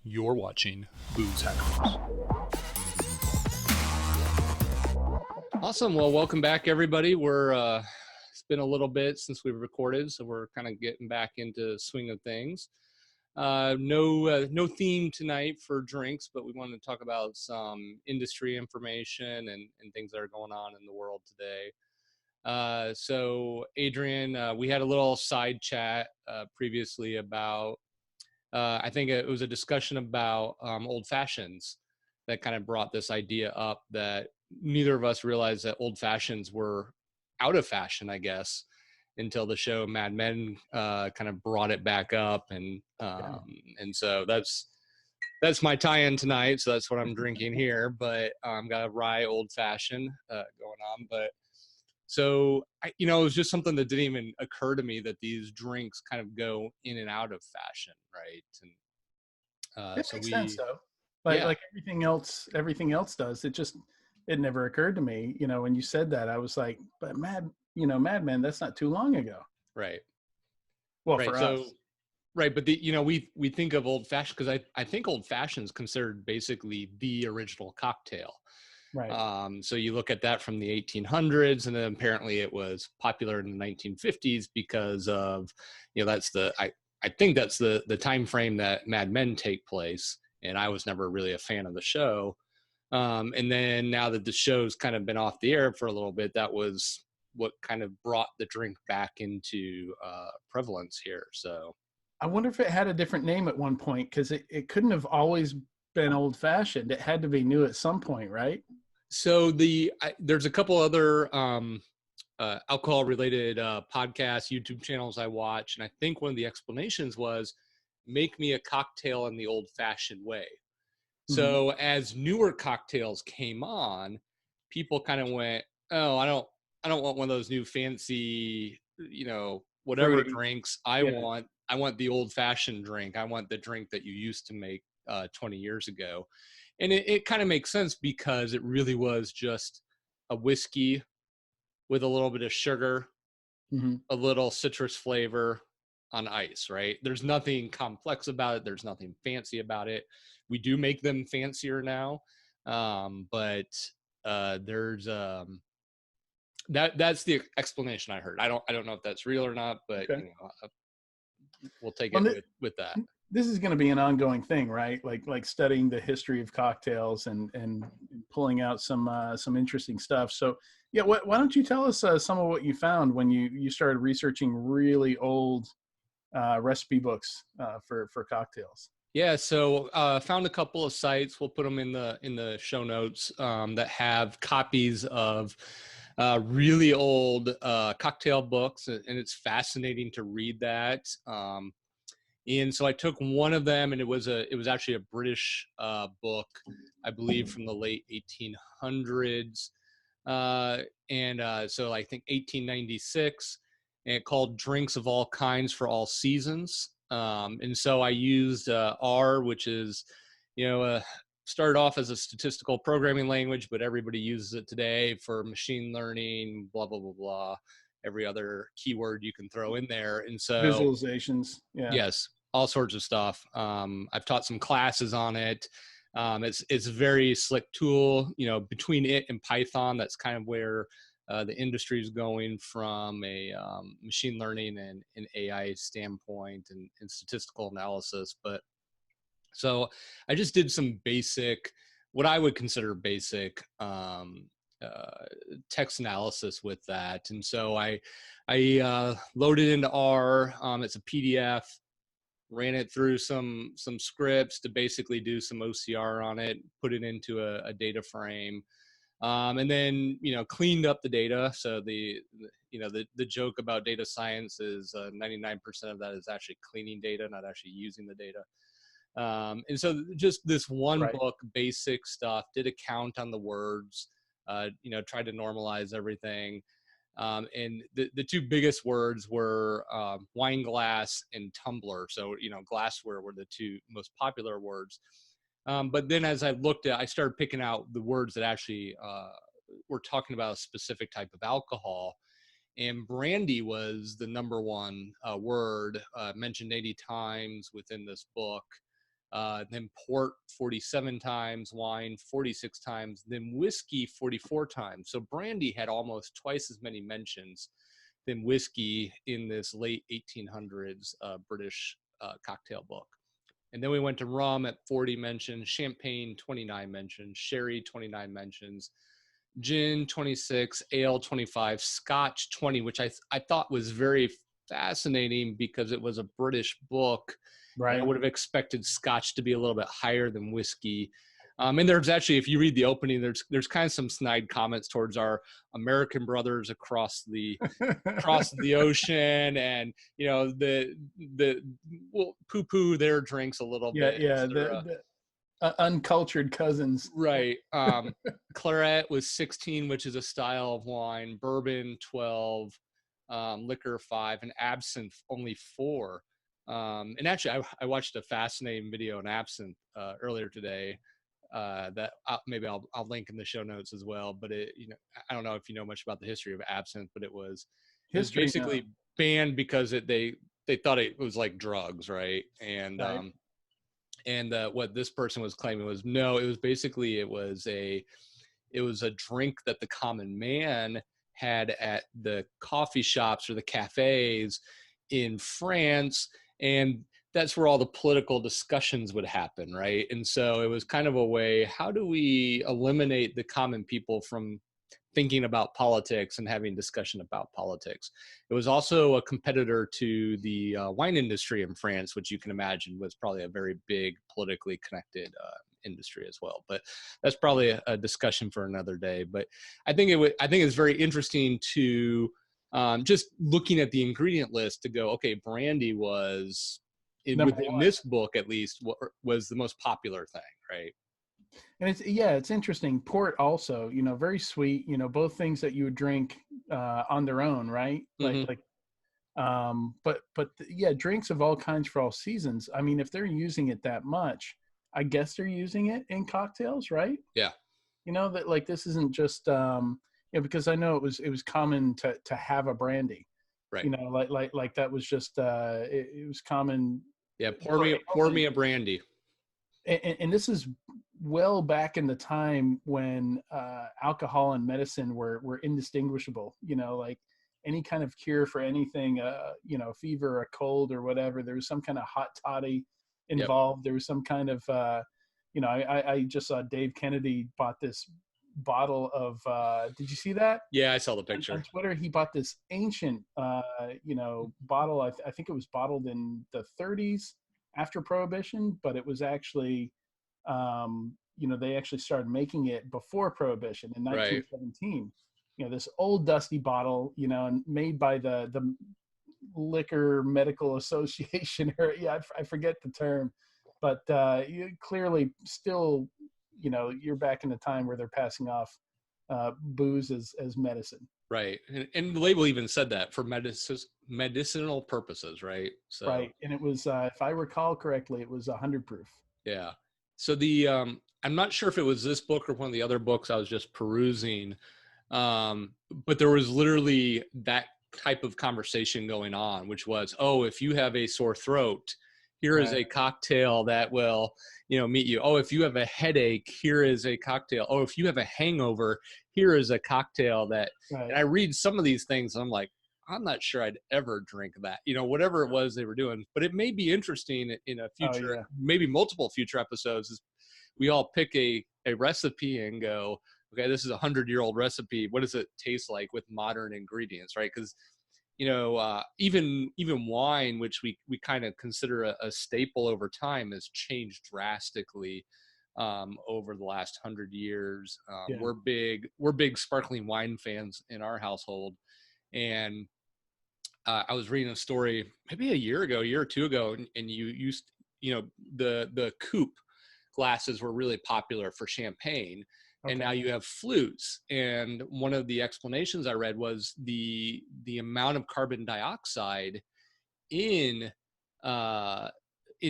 You're watching Booze Hackers. Awesome. Well, welcome back, everybody. It's been a little bit since we've recorded, so we're kind of getting back into the swing of things. No theme tonight for drinks, but we wanted to talk about some industry information and things that are going on in the world today. So Adrian, we had a little side chat previously about, I think it was a discussion about old fashions that kind of brought this idea up that neither of us realized that old fashions were out of fashion, I guess, until the show Mad Men kind of brought it back up. And so that's my tie-in tonight. So that's what I'm drinking here, but got a rye old fashioned going on. But so, it was just something that didn't even occur to me that these drinks kind of go in and out of fashion, right? And It so makes sense we, though. yeah, Like everything else does. It never occurred to me, when you said that, I was like, but Mad Men, that's not too long ago. right, Well, right. for So, us. right, but we think of old fashioned because I think old fashioned is considered basically the original cocktail. Right. So you look at that from the 1800s, and then apparently it was popular in the 1950s because of, that's I think that's the time frame that Mad Men take place. And I was never really a fan of the show. And then now that the show's kind of been off the air for a little bit, that was what kind of brought the drink back into prevalence here. So I wonder if it had a different name at one point, because it couldn't have always been old fashioned. It had to be new at some point, right? there's a couple other alcohol related podcasts, YouTube channels I watch. And I think one of the explanations was make me a cocktail in the old fashioned way. Hmm. So as newer cocktails came on, people kind of went, "Oh, I don't want one of those new fancy, whatever Fruity. drinks. Yeah. I want the old-fashioned drink. I want the drink that you used to make 20 years ago." And it kind of makes sense because it really was just a whiskey with a little bit of sugar, Hmm. a little citrus flavor on ice, right? There's nothing complex about it. There's nothing fancy about it. We do make them fancier now, but there's that's the explanation I heard. I don't know if that's real or not, but Okay. we'll take Well, it with that. this is going to be an ongoing thing, right? Like studying the history of cocktails and pulling out some interesting stuff. So yeah, why don't you tell us some of what you found when you started researching really old recipe books for cocktails? Yeah, so found a couple of sites. We'll put them in the show notes that have copies of really old cocktail books, and it's fascinating to read that. And so I took one of them, and it was actually a British book, I believe, from the late 1800s, and so I think 1896, and called "Drinks of All Kinds for All Seasons." And so I used R, which is, started off as a statistical programming language, but everybody uses it today for machine learning, blah blah blah blah, every other keyword you can throw in there. And so Visualizations. Yeah. yes, all sorts of stuff. I've taught some classes on it. It's a very slick tool. Between it and Python, that's kind of where the industry is going from a machine learning and an AI standpoint and statistical analysis. But so I just did some basic, what I would consider basic uh, text analysis with that. And so I loaded into R. It's a PDF, ran it through some scripts to basically do some OCR on it, put it into a data frame, and then cleaned up the data. So the joke about data science is 99% of that is actually cleaning data, not actually using the data. And so just this one Right. book, basic stuff, did a count on the words, tried to normalize everything. And the two biggest words were wine glass and tumbler. So, glassware were the two most popular words. But then as I started picking out the words that actually were talking about a specific type of alcohol. And brandy was the number one word mentioned 80 times within this book. then port 47 times, wine 46 times, then whiskey 44 times. So brandy had almost twice as many mentions than whiskey in this late 1800s British cocktail book. And then we went to rum at 40 mentions, champagne 29 mentions, sherry 29 mentions, gin 26, ale 25, scotch 20, which I thought was very fascinating because it was a British book. And I Right. would have expected scotch to be a little bit higher than whiskey. And there's actually, if you read the opening, there's kind of some snide comments towards our American brothers across the ocean, and the well, poo their drinks a little Yeah, bit, yeah. etc. The uncultured cousins. Right. Claret was 16, which is a style of wine. Bourbon 12, liquor 5, and absinthe only 4. And actually, I watched a fascinating video on absinthe earlier today. That maybe I'll link in the show notes as well. But I don't know if you know much about the history of absinthe, but it was History, no. basically banned because they thought it was like drugs, right? Right. And what this person was claiming was no, it was basically it was a drink that the common man had at the coffee shops or the cafes in France, and that's where all the political discussions would happen, right? And so it was kind of a way, how do we eliminate the common people from thinking about politics and having discussion about politics? It was also a competitor to the wine industry in France, which you can imagine was probably a very big politically connected industry as well. But that's probably a discussion for another day. But I think it's very interesting to just looking at the ingredient list to go, okay, brandy was Number within one. this book at least was the most popular thing, right? And it's interesting. Port also, very sweet. Both things that you would drink on their own, right? Mm-hmm. But yeah, drinks of all kinds for all seasons. I mean, if they're using it that much, I guess they're using it in cocktails, right? Yeah. That like this isn't just because I know it was common to have a brandy. Right. Like that was just it was common. Yeah. For Pour ale. me a brandy. And this is well back in the time when alcohol and medicine were indistinguishable. Like any kind of cure for anything, fever, a cold, or whatever. There was some kind of hot toddy Yep. involved. There was some kind of, I just saw Dave Kennedy bought this bottle of. Did you see that? Yeah, I saw the picture. On Twitter, he bought this ancient, bottle. I think it was bottled in the 30s after Prohibition, but it was actually, they actually started making it before Prohibition in 1917. Right. This old dusty bottle, and made by the Liquor Medical Association, or I forget the term, but you clearly still, you're back in the time where they're passing off booze as medicine. Right. And the label even said that for medicinal purposes, right? So right. And it was, if I recall correctly, it was 100 proof. Yeah. So I'm not sure if it was this book or one of the other books I was just perusing, but there was literally that type of conversation going on, which was, oh, if you have a sore throat, here is a cocktail that will, meet you. Oh, if you have a headache, here is a cocktail. Oh, if you have a hangover, here is a cocktail that, and I read some of these things and I'm like, I'm not sure I'd ever drink that, whatever it was they were doing. But it may be interesting in a future, maybe multiple future episodes, is we all pick a recipe and go, okay, this is a 100-year-old recipe. What does it taste like with modern ingredients, right? Because even wine, which we kind of consider a staple over time, has changed drastically over the last 100 years. We're big sparkling wine fans in our household, and I was reading a story maybe a year or two ago, and you used, the coupe glasses were really popular for champagne. And now you have flutes. And one of the explanations I read was the amount of carbon dioxide in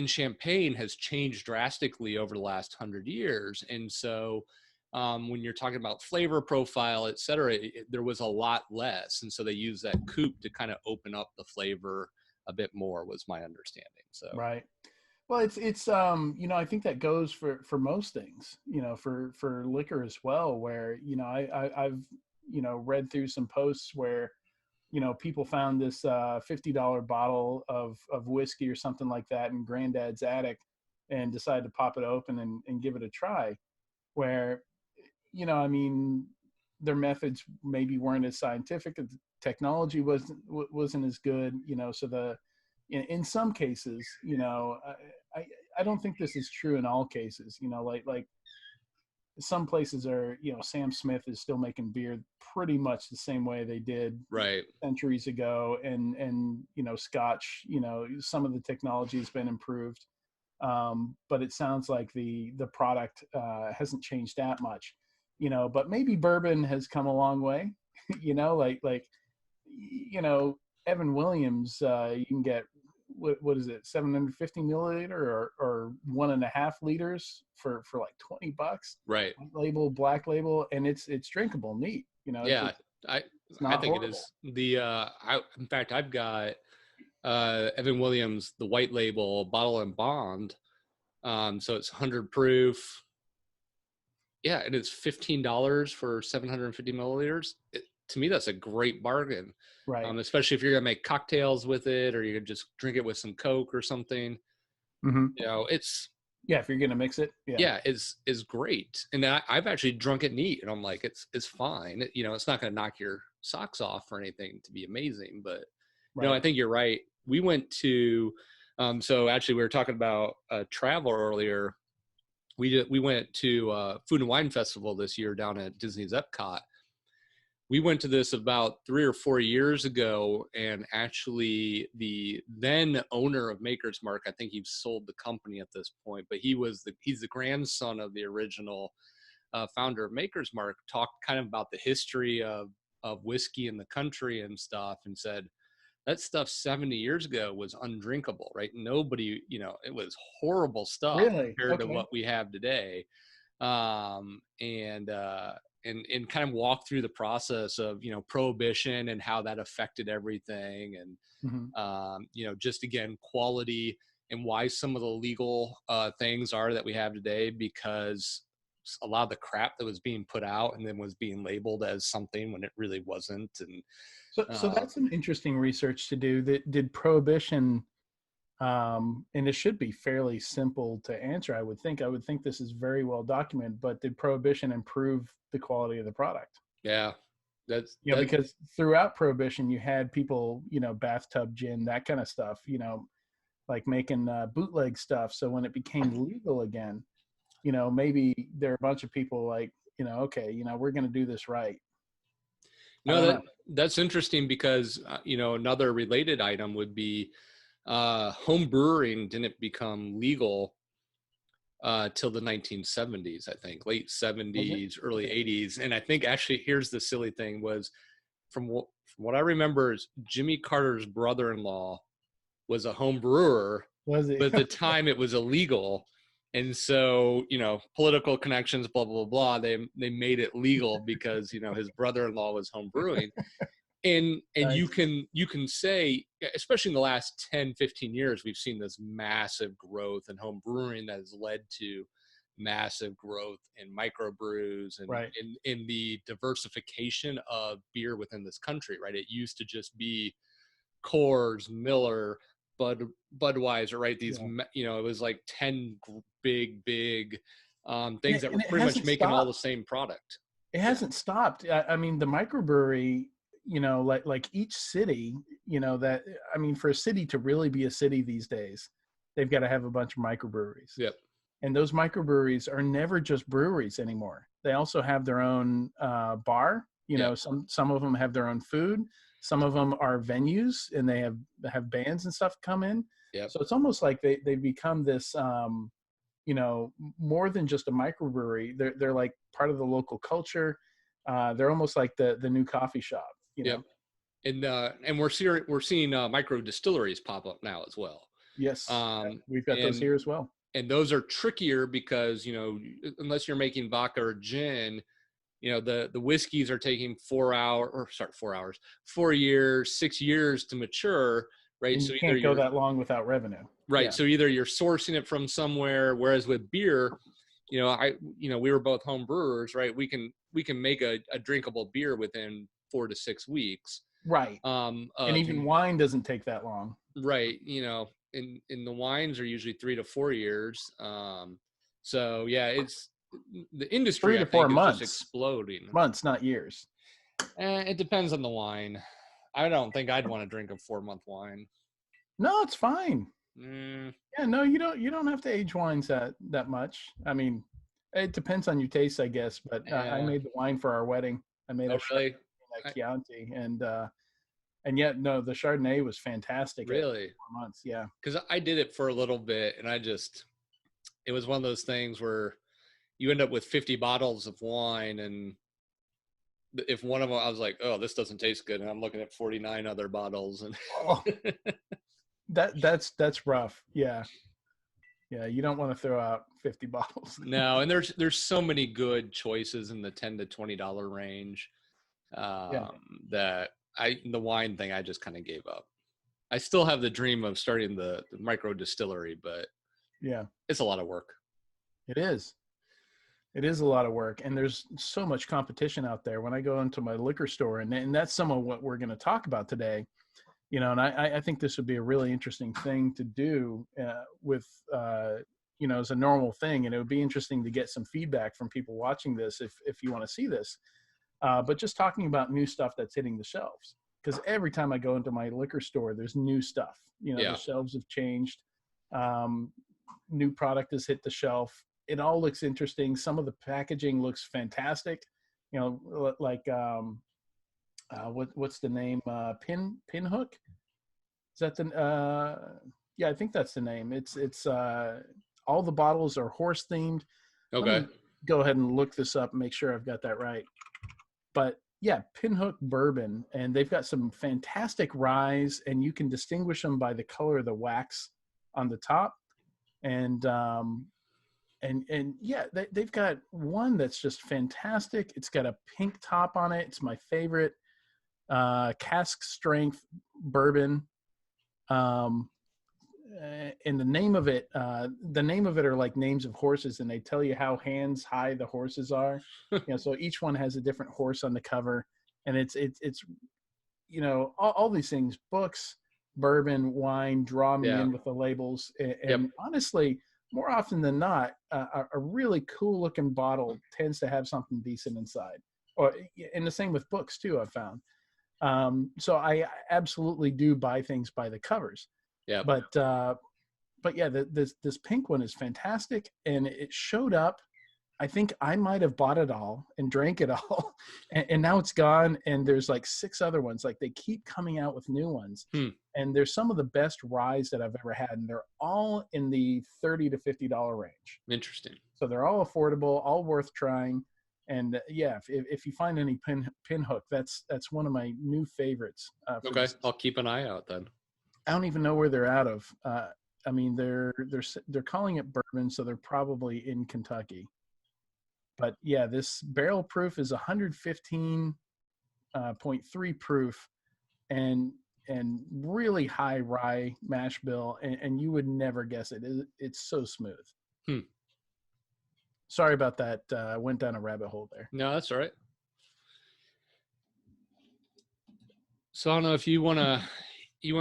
champagne has changed drastically over the last 100 years. And so when you're talking about flavor profile, et cetera, there was a lot less. And so they use that coupe to kind of open up the flavor a bit more, was my understanding. So right. Well, it's you know, I think that goes for most things, you know, for liquor as well, where, you know, I've, you know, read through some posts where, you know, people found this $50 bottle of whiskey or something like that in granddad's attic and decided to pop it open and give it a try, where, you know, I mean, their methods maybe weren't as scientific, the technology wasn't as good, you know, so in some cases, you know, I I don't think this is true in all cases, you know, like some places are, you know, Sam Smith is still making beer pretty much the same way they did Right. centuries ago, and you know, Scotch, you know, some of the technology has been improved, but it sounds like the product hasn't changed that much, you know. But maybe bourbon has come a long way, you know, like you know, Evan Williams, you can get what is it, 750 milliliter or 1.5 liters for like $20, Right. label, black label, and it's drinkable, neat, you know, Yeah. I it's I not think it horrible. is the I in fact I've got Evan Williams, the white label bottle and bond. So it's 100 proof. Yeah, and it's $15 for 750 milliliters. To me, that's a great bargain, Right. especially if you're gonna make cocktails with it, or you could just drink it with some Coke or something. Hmm. You know, it's Yeah, if you're gonna mix it, yeah. yeah, is great. And I've actually drunk it neat, and I'm like, it's fine. You know, it's not gonna knock your socks off or anything to be amazing, but you know, I Right. think you're right. We went to, so actually, we were talking about travel earlier. We went to Food and Wine Festival this year down at Disney's Epcot. We went to this about 3 or 4 years ago, and actually the then owner of Maker's Mark, I think he's sold the company at this point, but he's the grandson of the original founder of Maker's Mark, talked kind of about the history of whiskey in the country and stuff, and said that stuff 70 years ago was undrinkable, right? Nobody, you know, it was horrible stuff Really? compared to Okay. what we have today. um, and uh, and kind of walk through the process of, you know, prohibition and how that affected everything, and Hmm. you know, just again quality and why some of the legal things are that we have today, because a lot of the crap that was being put out and then was being labeled as something when it really wasn't. And So uh, that's some interesting research to do. That did prohibition, and it should be fairly simple to answer. I would think this is very well documented. But did prohibition improve the quality of the product? yeah, You know, that's because throughout prohibition, you had people, you know, bathtub gin, that kind of stuff. You know, like making bootleg stuff. So when it became legal again, you know, maybe there are a bunch of people like, you know, okay, you know, we're going to do this right. I no, don't know. that's interesting, because you know, another related item would be home brewing didn't become legal till the 1970s, I think, late Was it? 70s, early Okay. 80s. And I think actually, here's the silly thing was, from what I remember, is Jimmy Carter's brother-in-law was a home brewer, Was it? but at the time it was illegal. And so, you know, political connections, blah, blah, blah, they made it legal because, you know, his brother-in-law was home brewing. And Nice. you can say, especially in the last 10, 15 years, we've seen this massive growth in home brewing that has led to massive growth in microbrews and Right. in the diversification of beer within this country, right? It used to just be Coors, Miller, Budweiser, right? These, Yeah. you know, it was like 10 big And things that were it pretty much hasn't making all the stopped. same product. It Yeah. hasn't stopped. I mean, the microbrewery, you know, like each city, you know, that, I mean, for a city to really be a city these days, they've got to have a bunch of microbreweries. Yep. And those microbreweries are never just breweries anymore. They also have their own bar. You Yep. know, some of them have their own food. Some of them are venues, and they have bands and stuff come in. Yep. So it's almost like they become this, you know, more than just a microbrewery. They're like part of the local culture. They're almost like the new coffee shop. You Yep. know. And we're seeing micro distilleries pop up now as well. Yes, Um, we've got those and here as well. and those are trickier because, you know, unless you're making vodka or gin, you know, the whiskeys are taking 4 years, 6 years to mature, right? And So you either can't go you're that long without revenue. Right. Yeah. So either you're sourcing it from somewhere, whereas with beer, we were both home brewers, right? We can make a drinkable beer within 4 to 6 weeks. Right. And Of even wine doesn't take that long. Right. In the wines are usually 3 to 4 years. So yeah, it's the industry, Three I to four think, is just months. exploding. Months, not years. It depends on the wine. I don't think I'd want to drink a 4-month wine. No, it's fine. Mm, Yeah, no, you don't have to age wines that much. I mean, it depends on your taste, I guess. But I yeah. made the wine for our wedding. I made Oh, a Chardonnay really? and a Chianti, and yet no, the Chardonnay was fantastic at Really? 4 months. Yeah. Because I did it for a little bit, and it was one of those things where you end up with 50 bottles of wine, and if one of them, I was like, oh, this doesn't taste good, and I'm looking at 49 other bottles, and Oh, that's rough. Yeah. Yeah, you don't want to throw out 50 bottles. no, and there's so many good choices in the $10 to $20 range, Yeah. that the wine thing I just kind of gave up. I still have the dream of starting the micro distillery, but Yeah, it's a lot of work. it is. It is a lot of work, and there's so much competition out there. When I go into my liquor store, and that's some of what we're going to talk about today, and I think this would be a really interesting thing to do with, as a normal thing, and it would be interesting to get some feedback from people watching this if you want to see this. But just talking about new stuff that's hitting the shelves, because every time I go into my liquor store, there's new stuff. Yeah. The shelves have changed. New product has hit the shelf. It all looks interesting. Some of the packaging looks fantastic. Like what's the name? Pinhook? Is that the? Yeah, I think that's the name. It's all the bottles are horse themed. Okay. Let me go ahead and look this up and make sure I've got that right. But yeah, Pinhook bourbon, and they've got some fantastic ryes, and you can distinguish them by the color of the wax on the top. And yeah, they've got one that's just fantastic. It's got a pink top on it. It's my favorite. Cask strength bourbon. And the name of it are like names of horses, and they tell you how hands high the horses are. So each one has a different horse on the cover, and it's all these things, books, bourbon, wine, draw me in with the labels. And honestly, more often than not, a really cool looking bottle tends to have something decent inside. And the same with books too, I've found. So I absolutely do buy things by the covers. Yeah. But yeah, this pink one is fantastic, and it showed up. I think I might have bought it all and drank it all, and now it's gone. And there's like 6 other ones. Like, they keep coming out with new ones, and there's some of the best ryes that I've ever had, and they're all in the $30 to $50 range. Interesting. So they're all affordable, all worth trying. And yeah, if you find any Pinhook, that's one of my new favorites. Okay, I'll keep an eye out then. I don't even know where they're out of. I mean, they're calling it bourbon, so they're probably in Kentucky. But yeah, this barrel proof is 115.3 proof, and really high rye mash bill, and you would never guess it. It's so smooth. Sorry about that. I went down a rabbit hole there. No, that's all right. So I don't know if you want to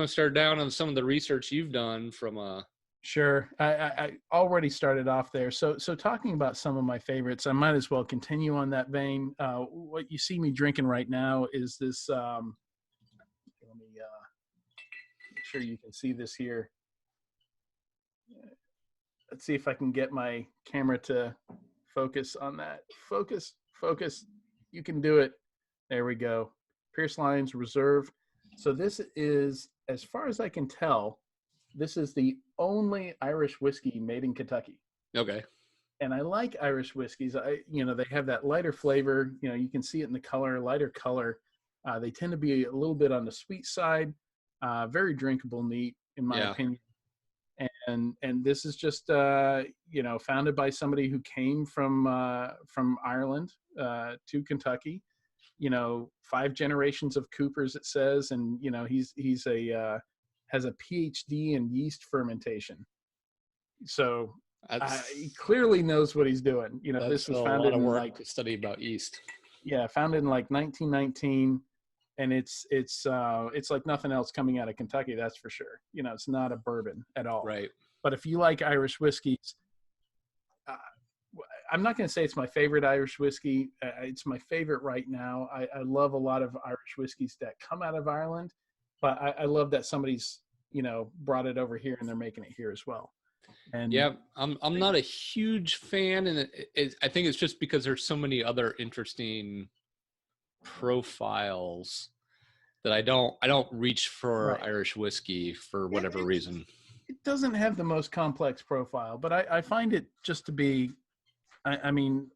start down on some of the research you've done from Sure. I already started off there. So talking about some of my favorites, I might as well continue on that vein. What you see me drinking right now is this. Let me make sure you can see this here. Let's see if I can get my camera to focus on that. Focus. You can do it. There we go. Pierce Lyons Reserve. So this is, as far as I can tell, this is the only Irish whiskey made in Kentucky. Okay. And I like Irish whiskeys. They have that lighter flavor. You can see it in the color, lighter color. They tend to be a little bit on the sweet side. Very drinkable, neat, in my opinion. And this is just founded by somebody who came from Ireland to Kentucky. 5 generations of Coopers, it says, and he's has a PhD in yeast fermentation. So he That's clearly knows what he's doing. This that's a was lot founded of in work to study about yeast. founded in like 1919, and it's like nothing else coming out of Kentucky. That's for sure. It's not a bourbon at all. Right. But if you like Irish whiskeys, uh, I'm not going to say it's my favorite Irish whiskey. It's my favorite right now. I love a lot of Irish whiskeys that come out of Ireland, but I love that somebody's brought it over here and they're making it here as well. And yeah, I'm not a huge fan, and I think it's just because there's so many other interesting profiles that I don't reach for right. Irish whiskey for whatever reason. It doesn't have the most complex profile, but I find it just to be, I mean,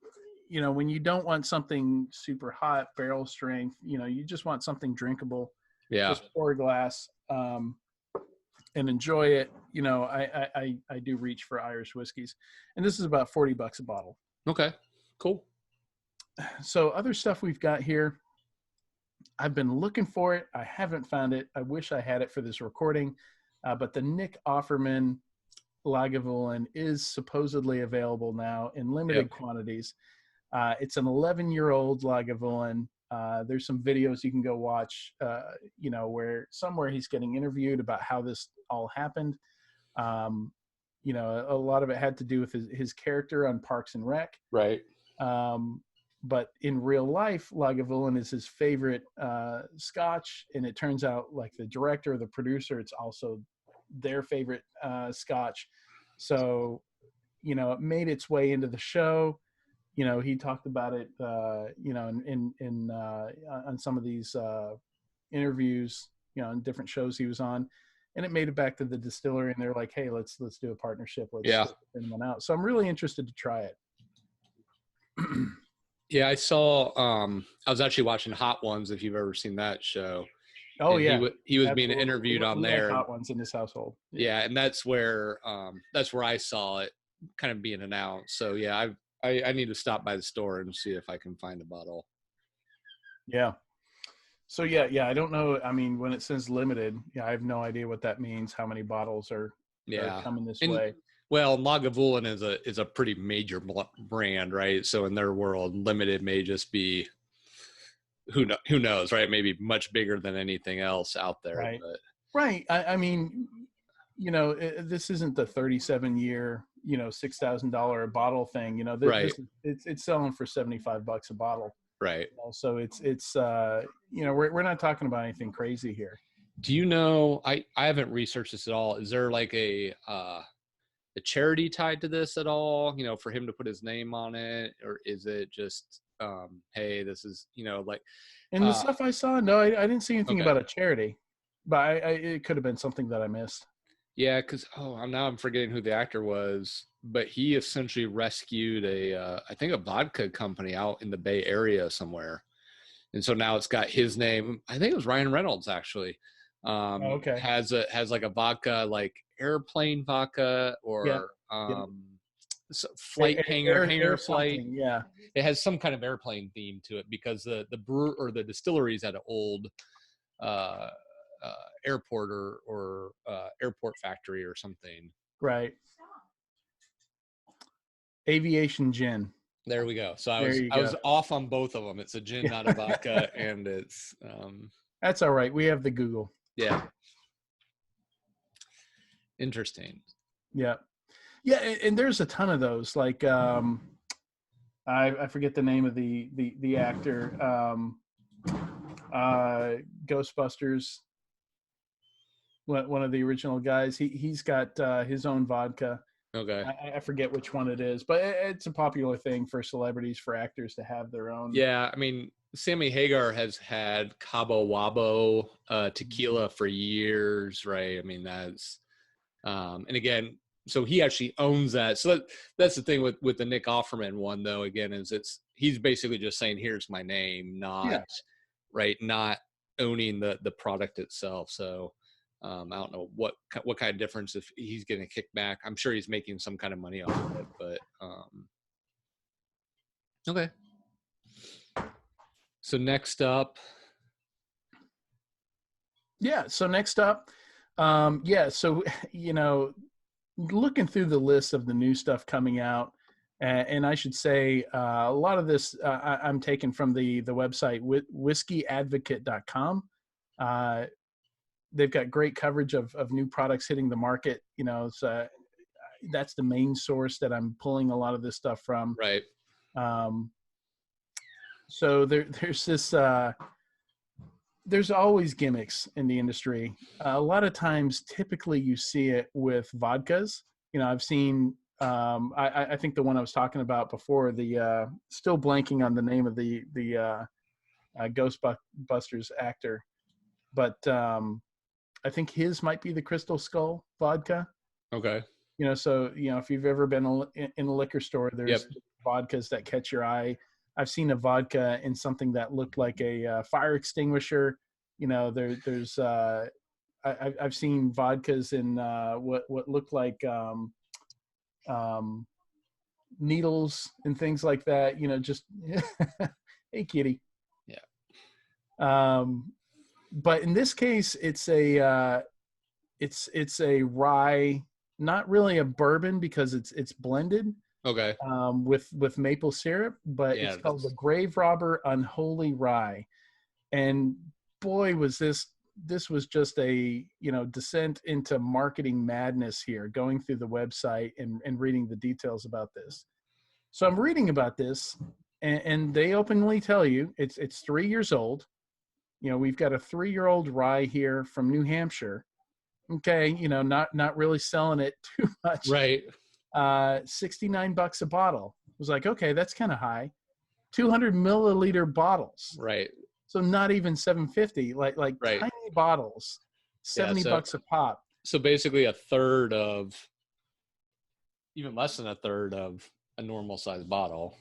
when you don't want something super hot, barrel strength, you just want something drinkable. Yeah. Just pour a glass and enjoy it. I do reach for Irish whiskeys, and this is about $40 a bottle. Okay, cool. So other stuff we've got here, I've been looking for it. I haven't found it. I wish I had it for this recording, but the Nick Offerman Lagavulin is supposedly available now in limited quantities. It's an 11-year-old Lagavulin. There's some videos you can go watch, where somewhere he's getting interviewed about how this all happened. A lot of it had to do with his character on Parks and Rec. Right. But in real life, Lagavulin is his favorite Scotch, and it turns out like the director or the producer, it's also their favorite Scotch. So, it made its way into the show. He talked about it, in on some of these interviews, in different shows he was on, and it made it back to the distillery, and they're like, "Hey, let's do a partnership. Let's bring one out." So I'm really interested to try it. Yeah, I saw. I was actually watching Hot Ones. If you've ever seen that show. Oh, and yeah, he was absolutely. being interviewed on there. Like Hot Ones in this household. Yeah, and that's where I saw it kind of being announced. So yeah, I need to stop by the store and see if I can find a bottle. Yeah. So yeah, I don't know. I mean, when it says limited, I have no idea what that means. How many bottles are coming this way? Well, Lagavulin is a pretty major brand, right? So in their world, limited may just be who knows, right? Maybe much bigger than anything else out there. Right. But. Right. I mean, this isn't the 37-year, $6,000 a bottle thing. Right. It's selling for $75 a bottle. Right. So it's we're not talking about anything crazy here. Do you know? I haven't researched this at all. Is there like a charity tied to this at all? For him to put his name on it, or is it just hey, this is like. In the stuff I saw, no, I didn't see anything about a charity, but it could have been something that I missed. Yeah, because now I'm forgetting who the actor was, but he essentially rescued I think a vodka company out in the Bay Area somewhere, and so now it's got his name. I think it was Ryan Reynolds actually. Okay. Has like a vodka, like airplane vodka, or flight hanger flight. Yeah, it has some kind of airplane theme to it because the brewer or the distillery is at an old airport or airport factory or something. Right. Aviation gin. There we go. So I was off on both of them. It's a gin, not a vodka, and it's that's all right. We have the Google. Yeah. Interesting. Yeah. Yeah, and there's a ton of those. Like I forget the name of the actor. Ghostbusters. One of the original guys. He's got his own vodka. Okay. I forget which one it is, but it's a popular thing for celebrities, for actors to have their own. Yeah, I mean, Sammy Hagar has had Cabo Wabo tequila for years, right? I mean, that's and again, so he actually owns that. So that's the thing with the Nick Offerman one, though. Again, is he's basically just saying, "Here's my name," not owning the product itself. So. I don't know what kind of difference if he's getting a kickback. I'm sure he's making some kind of money off of it, but okay. So next up. Yeah. So next up, Yeah. So, looking through the list of the new stuff coming out, and I should say a lot of this I'm taking from the website whiskeyadvocate.com. They've got great coverage of new products hitting the market. That's the main source that I'm pulling a lot of this stuff from. Right. Um, so there's this. There's always gimmicks in the industry. A lot of times, typically, you see it with vodkas. I've seen. I think the one I was talking about before, the still blanking on the name of the Ghostbusters actor, but I think his might be the Crystal Skull vodka. Okay. So if you've ever been in a liquor store, Yep. there's vodkas that catch your eye. I've seen a vodka in something that looked like a fire extinguisher. There's I've seen vodkas in what looked like needles and things like that. Just hey, kitty. Yeah. But in this case, it's a rye, not really a bourbon because it's blended. Okay. With maple syrup, but Yeah, it's called the Grave Robber Unholy Rye. And boy, was this was just a descent into marketing madness here, going through the website and reading the details about this. So I'm reading about this, and they openly tell you it's 3 years old. We've got a 3-year-old rye here from New Hampshire. Okay, not really selling it too much. Right. $69 a bottle. I was like, okay, that's kind of high. 200 milliliter bottles. Right. So not even 750, like right. tiny bottles, $70 a pop. So basically a third of, even less than a third of a normal size bottle.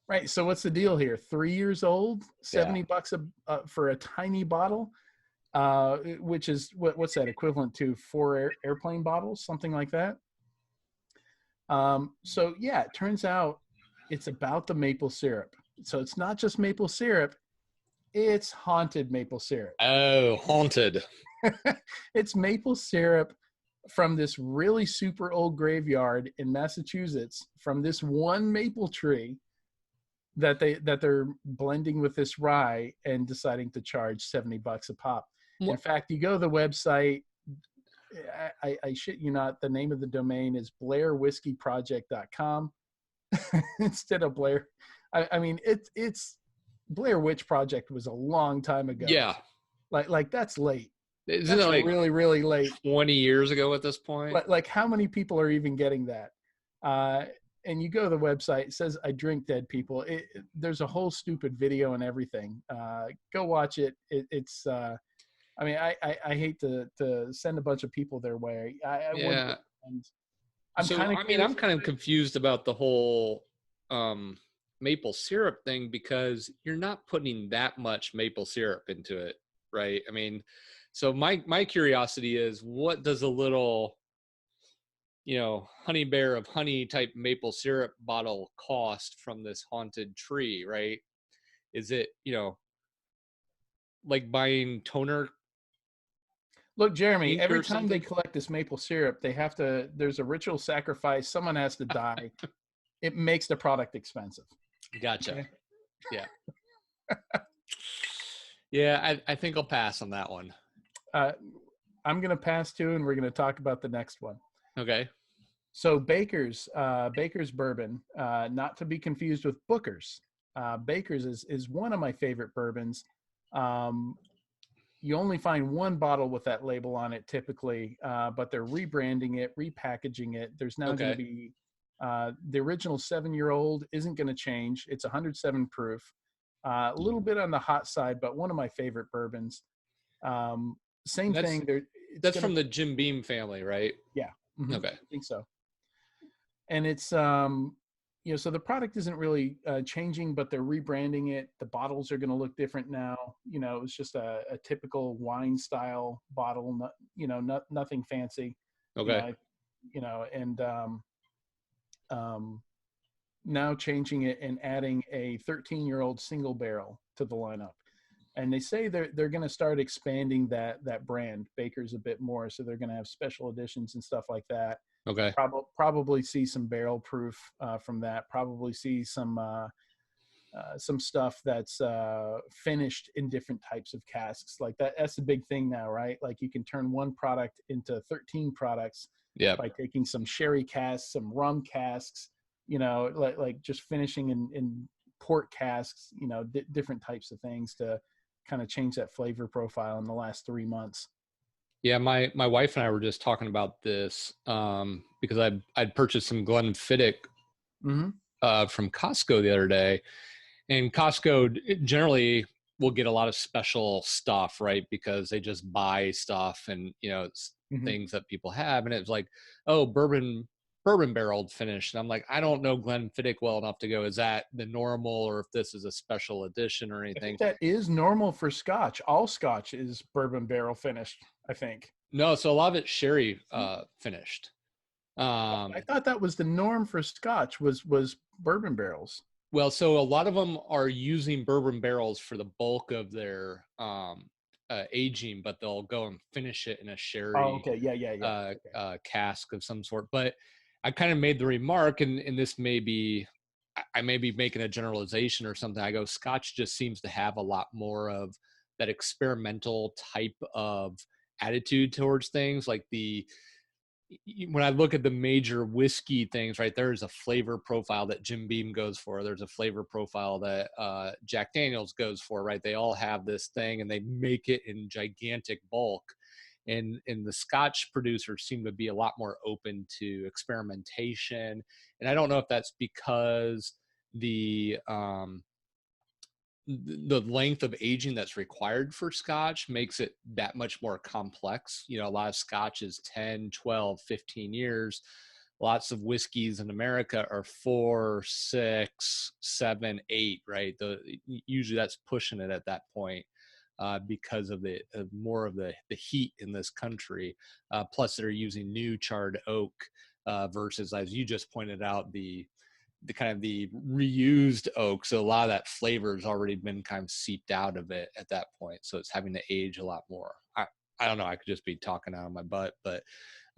Right. So what's the deal here? 3 years old, $70 for a tiny bottle, which is what's that equivalent to 4 airplane bottles, something like that. So yeah, it turns out it's about the maple syrup. So it's not just maple syrup, it's haunted maple syrup. Oh, haunted. It's maple syrup from this really super old graveyard in Massachusetts, from this one maple tree that they're blending with this rye and deciding to charge $70 a pop. What? In fact, you go to the website, I shit you not, the name of the domain is blairwhiskeyproject.com instead of Blair. I mean, it's Blair Witch Project was a long time ago. Yeah. Like that's late. Isn't it like really, really late? 20 years ago at this point? Like how many people are even getting that? And you go to the website, it says, I drink dead people. There's a whole stupid video and everything. Go watch it. It's I mean, I hate to send a bunch of people their way. Yeah. I'm kind of confused about the whole maple syrup thing, because you're not putting that much maple syrup into it, right? I mean, so my curiosity is, what does a little, honey bear of honey type maple syrup bottle cost from this haunted tree, right? Is it, like buying toner? Look, Jeremy, every time they collect this maple syrup, there's a ritual sacrifice. Someone has to die. It makes the product expensive. Gotcha. Okay? Yeah. Yeah, I think I'll pass on that one. I'm going to pass too, and we're going to talk about the next one. Okay. So Baker's bourbon, not to be confused with Booker's. Baker's is one of my favorite bourbons. You only find one bottle with that label on it typically, but they're rebranding it, repackaging it. There's now going to be the original 7-year-old isn't going to change. It's 107 proof, a little bit on the hot side, but one of my favorite bourbons. Same thing. That's from the Jim Beam family, right? Yeah. Mm-hmm. Okay. I think so. And it's, so the product isn't really changing, but they're rebranding it. The bottles are going to look different now. It's just a typical wine style bottle, nothing fancy. Okay. Now changing it and adding a 13-year-old single barrel to the lineup. and they say they're going to start expanding that brand Baker's a bit more. So they're going to have special editions and stuff like that. Okay. Probably see some barrel proof from that. Probably see some stuff that's finished in different types of casks. Like that's the big thing now, right? Like you can turn one product into 13 products by taking some sherry casks, some rum casks, like just finishing in port casks, different types of things to kind of change that flavor profile in the last 3 months. Yeah, my wife and I were just talking about this because I'd purchased some Glenfiddich from Costco the other day, and Costco generally will get a lot of special stuff, right? Because they just buy stuff and it's things that people have, and it's like, oh, bourbon barreled finished. And I'm like, I don't know Glenfiddich well enough to go, is that the normal or if this is a special edition or anything? I think that is normal for Scotch. All Scotch is bourbon barrel finished, I think. No, so a lot of it's sherry finished. I thought that was the norm for Scotch was bourbon barrels. Well, so a lot of them are using bourbon barrels for the bulk of their aging, but they'll go and finish it in a sherry cask of some sort. But I kind of made the remark, and this may be, I may be making a generalization or something. I go, Scotch just seems to have a lot more of that experimental type of attitude towards things. Like when I look at the major whiskey things, right, there's a flavor profile that Jim Beam goes for. There's a flavor profile that Jack Daniels goes for, right? They all have this thing and they make it in gigantic bulk. And the Scotch producers seem to be a lot more open to experimentation. And I don't know if that's because the length of aging that's required for Scotch makes it that much more complex. A lot of Scotch is 10, 12, 15 years. Lots of whiskeys in America are 4, 6, 7, 8, right? Usually that's pushing it at that point because of more of the heat in this country. Plus they're using new charred oak versus, as you just pointed out, the kind of the reused oak. So a lot of that flavor has already been kind of seeped out of it at that point. So it's having to age a lot more. I don't know. I could just be talking out of my butt, but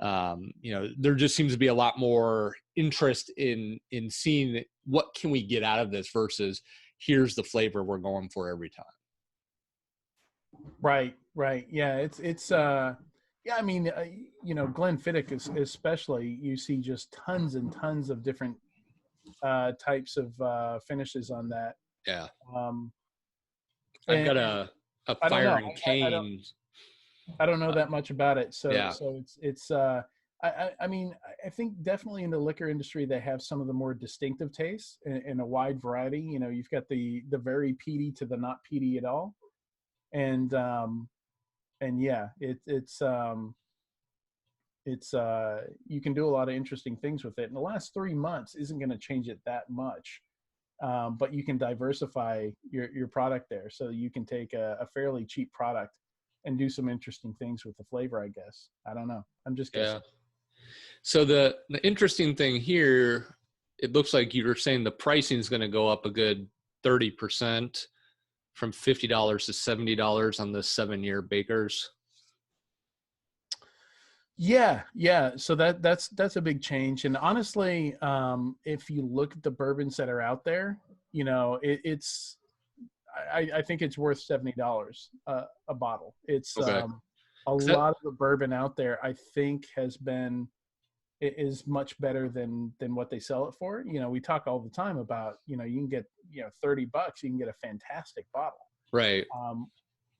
there just seems to be a lot more interest in seeing what can we get out of this versus here's the flavor we're going for every time. Right. Yeah. It's I mean, Glenfiddich especially, you see just tons and tons of different types of finishes on that. Yeah. I've got a fire and cane. I don't know that much about it. So yeah. So it's I mean, I think definitely in the liquor industry they have some of the more distinctive tastes in a wide variety. You've got the very peaty to the not peaty at all. And yeah, it's you can do a lot of interesting things with it. And the last 3 months isn't going to change it that much, but you can diversify your product there. So you can take a fairly cheap product and do some interesting things with the flavor, I guess. I don't know. I'm just guessing. Yeah. So the interesting thing here, it looks like you were saying the pricing is going to go up a good 30% from $50 to $70 on the 7-year Bakers. Yeah. So that's a big change. And honestly, if you look at the bourbons that are out there, I think it's worth $70 a bottle. It's okay. A lot of the bourbon out there, I think, is much better than what they sell it for. We talk all the time about, you can get, $30, you can get a fantastic bottle. Right.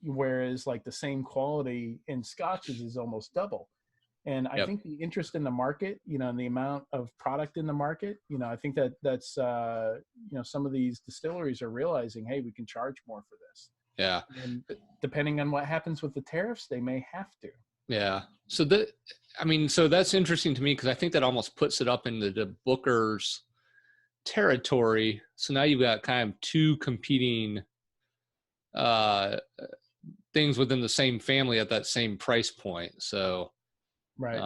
Whereas like the same quality in scotches is almost double. And I think the interest in the market, and the amount of product in the market, I think that's some of these distilleries are realizing, hey, we can charge more for this. Yeah. And depending on what happens with the tariffs, they may have to. Yeah. So that's interesting to me because I think that almost puts it up into the Booker's territory. So now you've got kind of two competing things within the same family at that same price point. So right.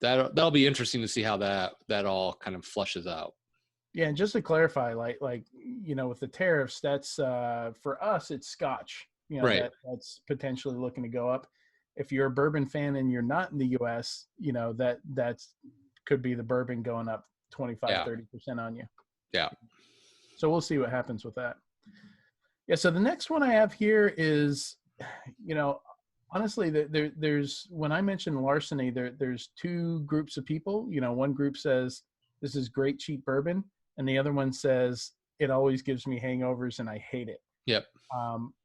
That'll be interesting to see how that all kind of flushes out. Yeah, and just to clarify, with the tariffs, that's for us, it's Scotch. Right. That's potentially looking to go up. If you're a bourbon fan and you're not in the U.S., that's could be the bourbon going up 25, Yeah. 30% on you. Yeah. So we'll see what happens with that. Yeah. So the next one I have here is, honestly, there's when I mention larceny, there's two groups of people. One group says this is great cheap bourbon, and the other one says it always gives me hangovers and I hate it. Yep.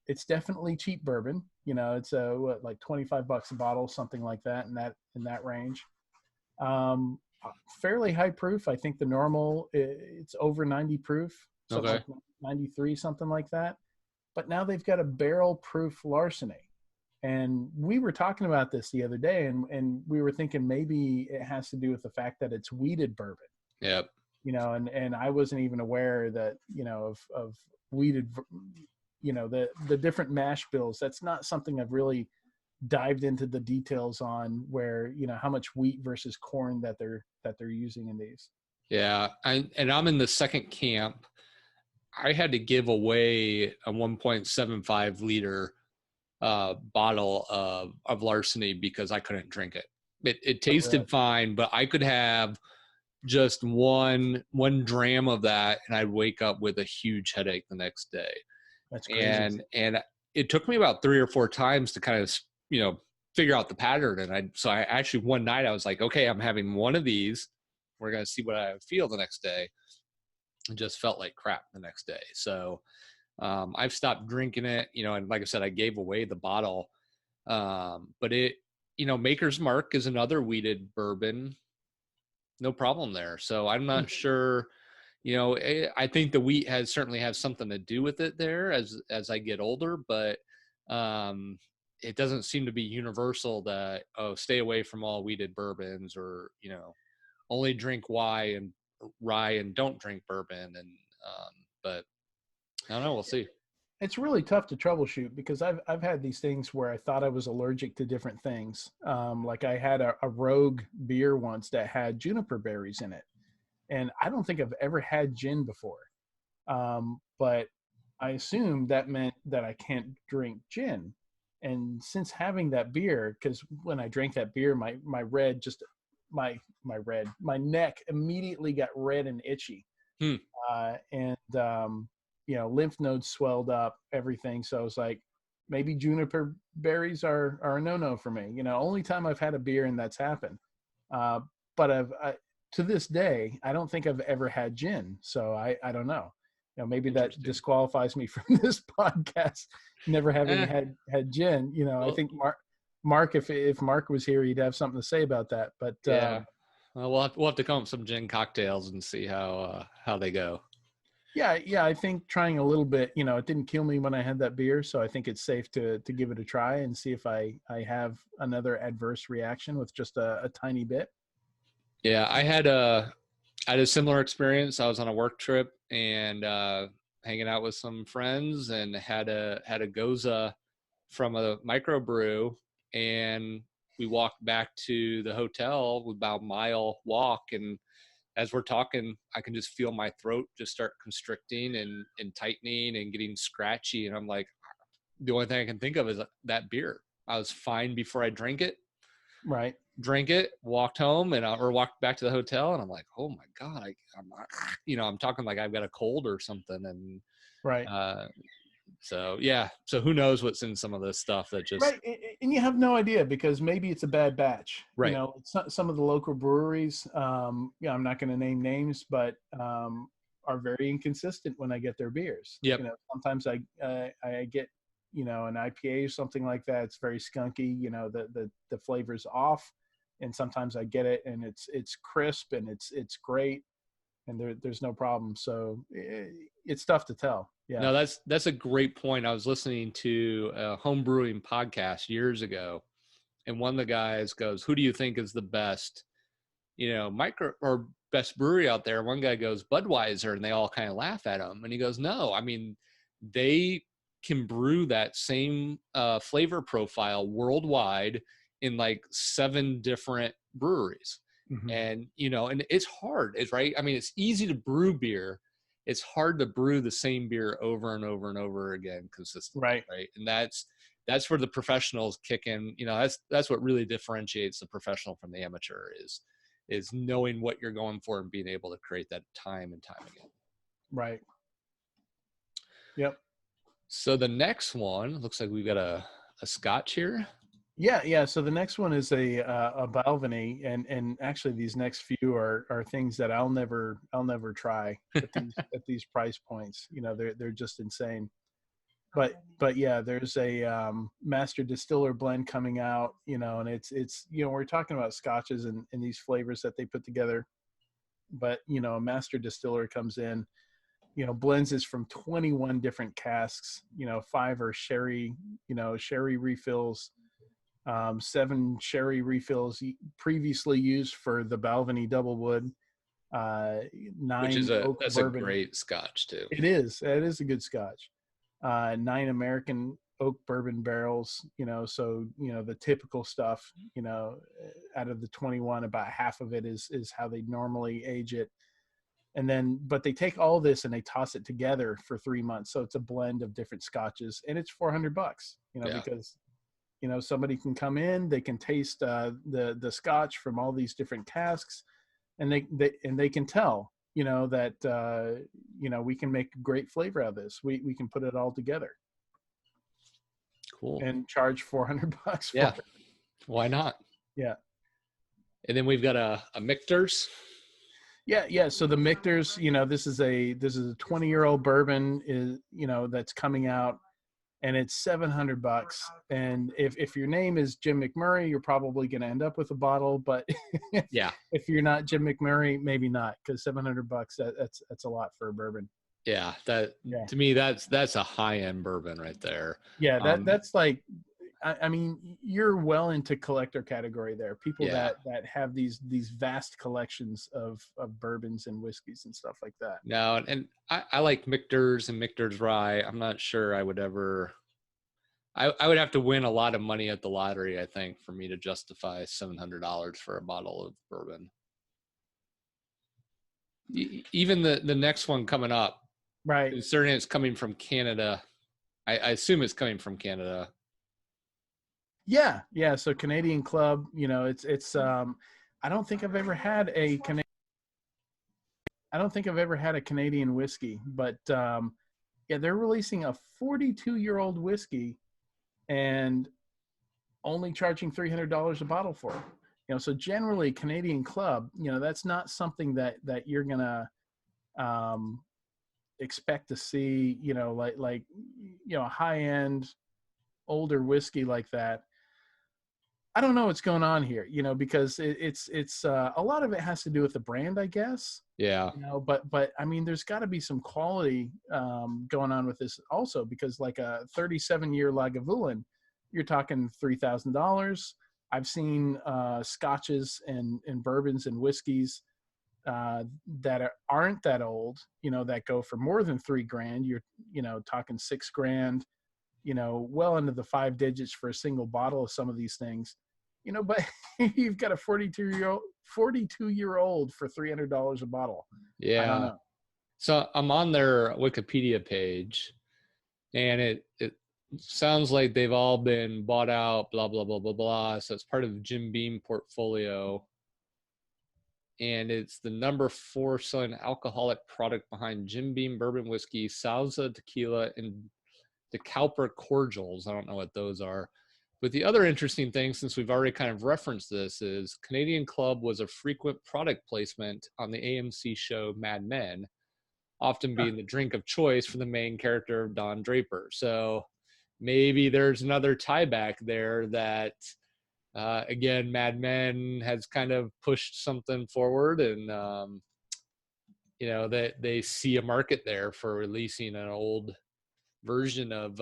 It's definitely cheap bourbon. It's like $25 a bottle, something like that, in that range. Um, Fairly high proof. I think the normal it's over 90 proof, something Okay. like 93, something like that. But now they've got a barrel proof larceny. And we were talking about this the other day, and we were thinking maybe it has to do with the fact that it's weeded bourbon. Yep. And I wasn't even aware that, of weeded, the different mash bills. That's not something I've really dived into the details on, where, how much wheat versus corn that they're using in these. Yeah. I'm in the second camp. I had to give away a 1.75 liter bottle of larceny because I couldn't drink it. It tasted fine, but I could have just one dram of that and I'd wake up with a huge headache the next day. That's crazy. And it took me about 3 or 4 times to kind of, figure out the pattern. And I actually, one night I was like, okay, I'm having one of these. We're going to see what I feel the next day. It just felt like crap the next day. So I've stopped drinking it, and like I said, I gave away the bottle. But Maker's Mark is another wheated bourbon. No problem there. So I'm not sure, I think the wheat certainly has something to do with it there as I get older, but it doesn't seem to be universal that, stay away from all wheated bourbons, or, only drink rye and don't drink bourbon. And, but I don't know. We'll see. It's really tough to troubleshoot, because I've had these things where I thought I was allergic to different things. Like I had a rogue beer once that had juniper berries in it, and I don't think I've ever had gin before. But I assumed that meant that I can't drink gin. And since having that beer, because when I drank that beer, my neck immediately got red and itchy. And lymph nodes swelled up, everything. So I was like, maybe juniper berries are a no-no for me. Only time I've had a beer and that's happened. But to this day, I don't think I've ever had gin. So I don't know. Maybe that disqualifies me from this podcast, never having had gin. I think Mark, if Mark was here, he'd have something to say about that. But yeah, we'll have to come up with some gin cocktails and see how they go. Yeah, I think trying a little bit, it didn't kill me when I had that beer, so I think it's safe to give it a try and see if I have another adverse reaction with just a tiny bit. Yeah, I had a similar experience. I was on a work trip and hanging out with some friends, and had a goza from a microbrew, and we walked back to the hotel with about a mile walk, and as we're talking, I can just feel my throat just start constricting and tightening and getting scratchy. And I'm like, the only thing I can think of is that beer. I was fine before I drank it. Right. Drank it, walked home, or walked back to the hotel, and I'm like, oh my God, I'm talking like I've got a cold or something. And right. So yeah, so who knows what's in some of this stuff that just right, and you have no idea, because maybe it's a bad batch. Right. Some of the local breweries, I'm not going to name names, but are very inconsistent when I get their beers. Yep. Sometimes I get an IPA or something like that. It's very skunky. The flavor's off, and sometimes I get it and it's crisp and it's great, and there's no problem. So it's tough to tell. Yeah. No, that's a great point. I was listening to a home brewing podcast years ago, and one of the guys goes, "Who do you think is the best, micro or best brewery out there?" One guy goes, "Budweiser," and they all kind of laugh at him. And he goes, "No, I mean, they can brew that same flavor profile worldwide in like 7 different breweries." Mhm. And, and it's hard. It's right. I mean, it's easy to brew beer. It's hard to brew the same beer over and over and over again consistently. Right. Right. And that's where the professionals kick in. That's what really differentiates the professional from the amateur is knowing what you're going for and being able to create that time and time again. Right. Yep. So the next one looks like we've got a Scotch here. Yeah. So the next one is a Balvenie, and actually these next few are things that I'll never try at these price points. They're just insane. But yeah, there's a master distiller blend coming out, and it's we're talking about scotches and these flavors that they put together. But a master distiller comes in, blends this from 21 different casks. 5 are sherry, sherry refills. 7 sherry refills previously used for the Balvenie Double Wood. 9 oak that's bourbon. A great Scotch too. It is a good Scotch. 9 American oak bourbon barrels. So the typical stuff. Out of the 21, about half of it is how they normally age it. And then, but they take all this and they toss it together for 3 months. So it's a blend of different scotches, and it's $400. Because somebody can come in, they can taste the scotch from all these different casks, and they can tell that we can make great flavor out of this. We can put it all together. Cool. And charge $400 for yeah it. Why not? Yeah. And then we've got a Michter's. Yeah. So the Michter's, this is a 20-year-old bourbon that's coming out, and it's $700. And if your name is Jim McMurray, you're probably going to end up with a bottle. But if you're not Jim McMurray, maybe not, because $700 that's a lot for a bourbon. Yeah, to me that's a high-end bourbon right there. Yeah, that's like, I mean, you're well into collector category there. People that have these vast collections of bourbons and whiskeys and stuff like that. No, and I like Michter's and Michter's Rye. I'm not sure I would ever. I would have to win a lot of money at the lottery, I think, for me to justify $700 for a bottle of bourbon. Even the next one coming up, right? Concerning it's coming from Canada. I assume it's coming from Canada. Yeah. So Canadian Club, it's I don't think I've ever had a Canadian whiskey, but they're releasing a 42-year-old whiskey and only charging $300 a bottle for it. So generally Canadian Club, that's not something that you're gonna expect to see, like high-end older whiskey like that. I don't know what's going on here, because it's a lot of it has to do with the brand, I guess. Yeah. But I mean, there's got to be some quality going on with this also, because like a 37-year Lagavulin, you're talking $3,000. I've seen scotches and bourbons and whiskeys that aren't that old, that go for more than $3,000. You're talking $6,000. Well into the 5 digits for a single bottle of some of these things, but you've got a 42-year-old for $300 a bottle. Yeah. I don't know. So I'm on their Wikipedia page, and it sounds like they've all been bought out, blah, blah, blah, blah, blah. So it's part of the Jim Beam portfolio. And it's the number 4 selling alcoholic product behind Jim Beam bourbon whiskey, Salsa tequila, and the Cowper cordials. I don't know what those are. But the other interesting thing, since we've already kind of referenced this, is Canadian Club was a frequent product placement on the AMC show Mad Men, often being the drink of choice for the main character of Don Draper. So maybe there's another tie back there that, again, Mad Men has kind of pushed something forward, and that they see a market there for releasing an old version of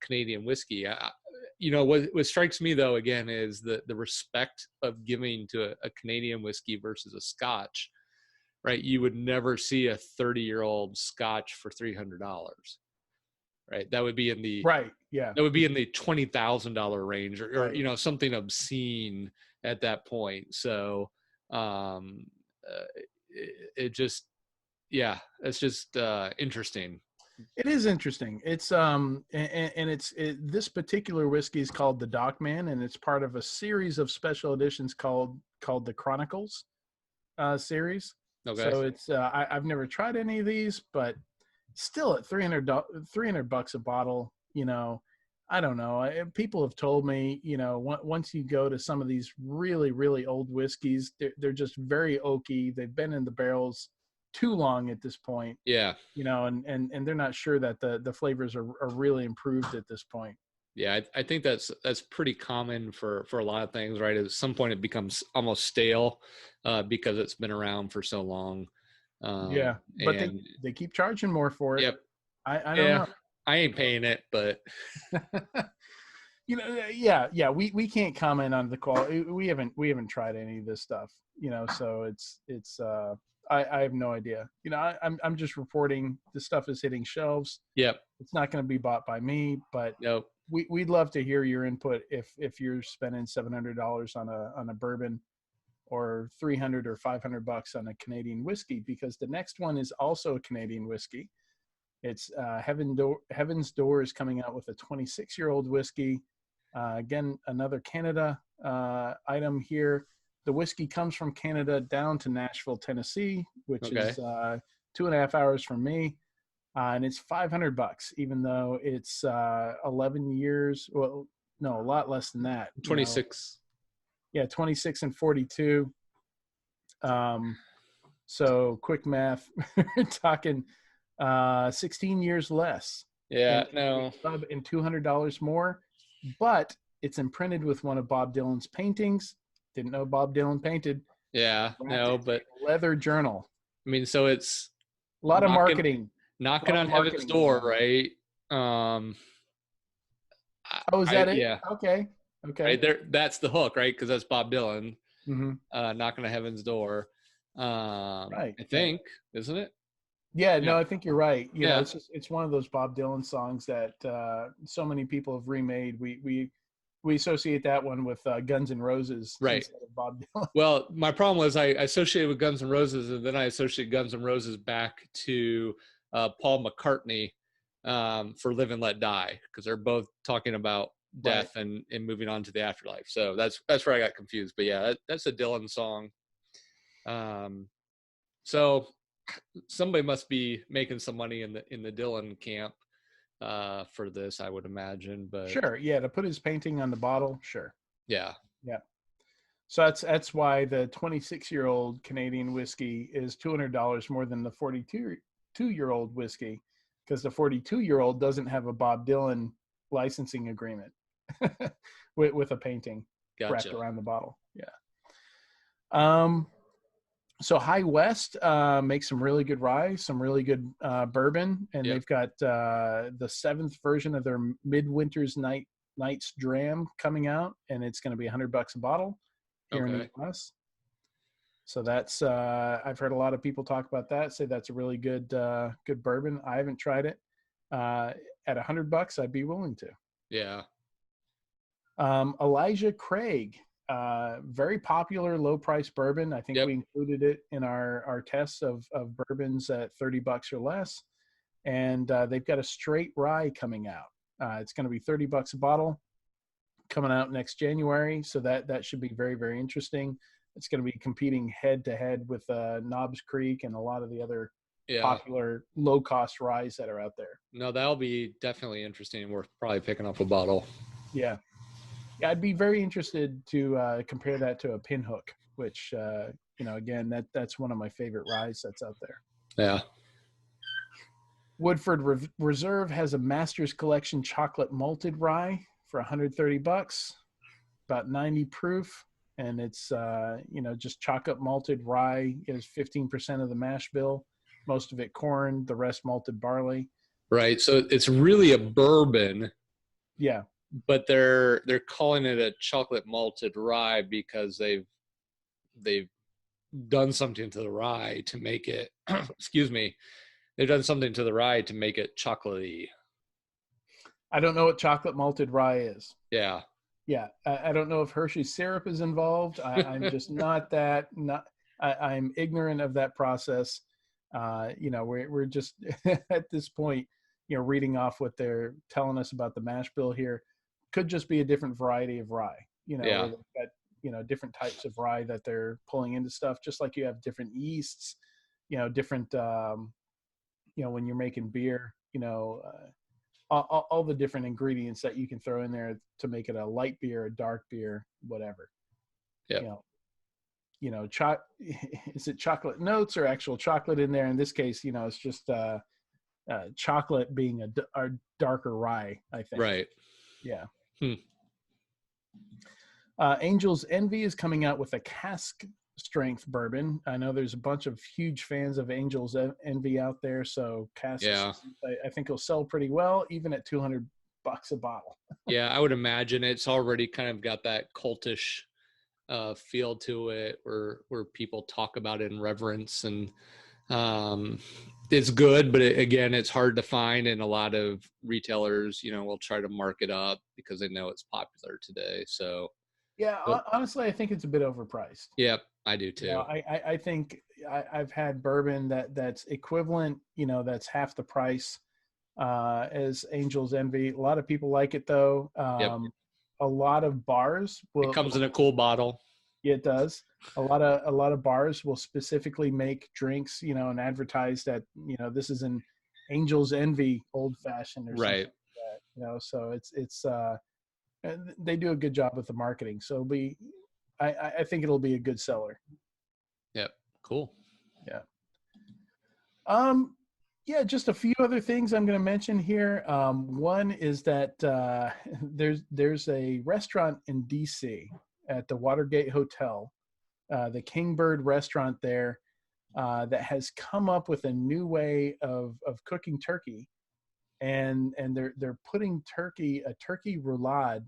Canadian whiskey. What strikes me though, again, is the respect of giving to a Canadian whiskey versus a Scotch, right? You would never see a 30-year-old Scotch for $300, right? That would be in the right. Yeah. That would be in the $20,000 range, or right. Something obscene at that point. So it just, yeah, it's just interesting. It is interesting. It's this particular whiskey is called the Dockman, and it's part of a series of special editions called the Chronicles series. Okay. So it's I've never tried any of these, but still at $300 a bottle, I don't know. People have told me, once you go to some of these really, really old whiskeys, they're just very oaky. They've been in the barrels too long at this point, Yeah. and they're not sure that the flavors are really improved at this point. Yeah, I think that's pretty common for a lot of things, right? At some point, it becomes almost stale because it's been around for so long. Yeah, but And they keep charging more for it. yep, I don't yeah, know. I ain't paying it, but Yeah, we can't comment on the quality. We haven't tried any of this stuff, so it's I have no idea. I'm just reporting the stuff is hitting shelves. yep, It's not going to be bought by me, but nope, we'd love to hear your input if you're spending $700 on a bourbon, or $300 or $500 on a Canadian whiskey, because the next one is also a Canadian whiskey. It's Heaven's Door is coming out with a 26-year-old whiskey. Again, another Canada item here. The whiskey comes from Canada down to Nashville, Tennessee, which is 2.5 hours from me. And it's $500, even though it's 11 years. Well, no, a lot less than that. 26. Yeah, 26 and 42. So quick math, we're talking 16 years less. Yeah, no, And $200 more, but it's imprinted with one of Bob Dylan's paintings. Didn't know Bob Dylan painted. yeah, no, but Leather journal. I mean, so it's A lot of marketing. knocking on heaven's door, right? Oh, is that it? Yeah. Okay. Right there, that's the hook, right? Because that's Bob Dylan Mm-hmm. knocking on heaven's door. Right. I think, isn't it? Yeah, no, I think you're right. Yeah. It's one of those Bob Dylan songs that so many people have remade. We associate that one with Guns N' Roses, right? Instead of Bob Dylan. Well, my problem was I associated with Guns N' Roses, and then I associated Guns N' Roses back to Paul McCartney for Live and Let Die, because they're both talking about death and moving on to the afterlife. So that's where I got confused. But yeah, that's a Dylan song. So somebody must be making some money in the Dylan camp for this, I would imagine. But sure, yeah, to put his painting on the bottle, sure. Yeah. So that's why the 26-year-old Canadian whiskey is $200 more than the 42-year-old whiskey, because the 42-year-old doesn't have a Bob Dylan licensing agreement with a painting wrapped around the bottle. Yeah. So High West makes some really good rye, some really good bourbon, and they've got the 7th version of their Midwinter's Night's Dram coming out, and it's going to be $100 a bottle here in the US. So that's I've heard a lot of people talk about that, say that's a really good bourbon. I haven't tried it. At $100, I'd be willing to. Yeah. Elijah Craig, very popular low price bourbon. I think we included it in our tests of bourbons at $30 or less. And they've got a straight rye coming out. It's going to be $30 a bottle, coming out next January. So that should be very, very interesting. It's going to be competing head to head with Knobs Creek and a lot of the other popular low cost ryes that are out there. No, that'll be definitely interesting. We're probably picking up a bottle. Yeah, I'd be very interested to compare that to a Pinhook, which again, that's one of my favorite ryes that's out there. Yeah. Woodford Reserve has a Master's Collection chocolate malted rye for $130, about 90 proof, and it's just chocolate malted rye is 15% of the mash bill, most of it corn, the rest malted barley. Right. So it's really a bourbon. Yeah. But they're calling it a chocolate malted rye because they've done something to the rye to make it excuse me. They've done something to the rye to make it chocolatey. I don't know what chocolate malted rye is. Yeah. Yeah, I don't know if Hershey's syrup is involved. I'm just not that. I'm ignorant of that process. We're just at this point, reading off what they're telling us about the mash bill here. Could just be a different variety of rye. Where Yeah. they've got different types of rye that they're pulling into stuff. Just like you have different yeasts, different. When you're making beer, all the different ingredients that you can throw in there to make it a light beer, a dark beer, whatever. Yeah. Is it chocolate notes or actual chocolate in there? In this case, it's just chocolate being a darker rye, I think. Right. Yeah. Hmm. Angel's Envy is coming out with a cask strength bourbon. I know there's a bunch of huge fans of Angel's Envy out there, so cask strength, I think it'll sell pretty well, even at $200 a bottle. Yeah, I would imagine it's already kind of got that cultish feel to it, where people talk about it in reverence, and it's good, but again, it's hard to find, and a lot of retailers, will try to mark it up because they know it's popular today. So yeah, honestly, I think it's a bit overpriced. Yep, I do too. I think I've had bourbon that's equivalent, that's half the price as Angel's Envy. A lot of people like it though. Yep. A lot of bars it comes in a cool bottle. Yeah, it does. A lot of bars will specifically make drinks, and advertise that, this is an Angel's Envy old fashioned or right. something like that. So it's they do a good job with the marketing. So I think it'll be a good seller. Yep. Cool. Yeah. Yeah, just a few other things I'm going to mention here. One is that there's a restaurant in DC at the Watergate Hotel, the Kingbird restaurant there, that has come up with a new way of cooking turkey, and they're putting a turkey roulade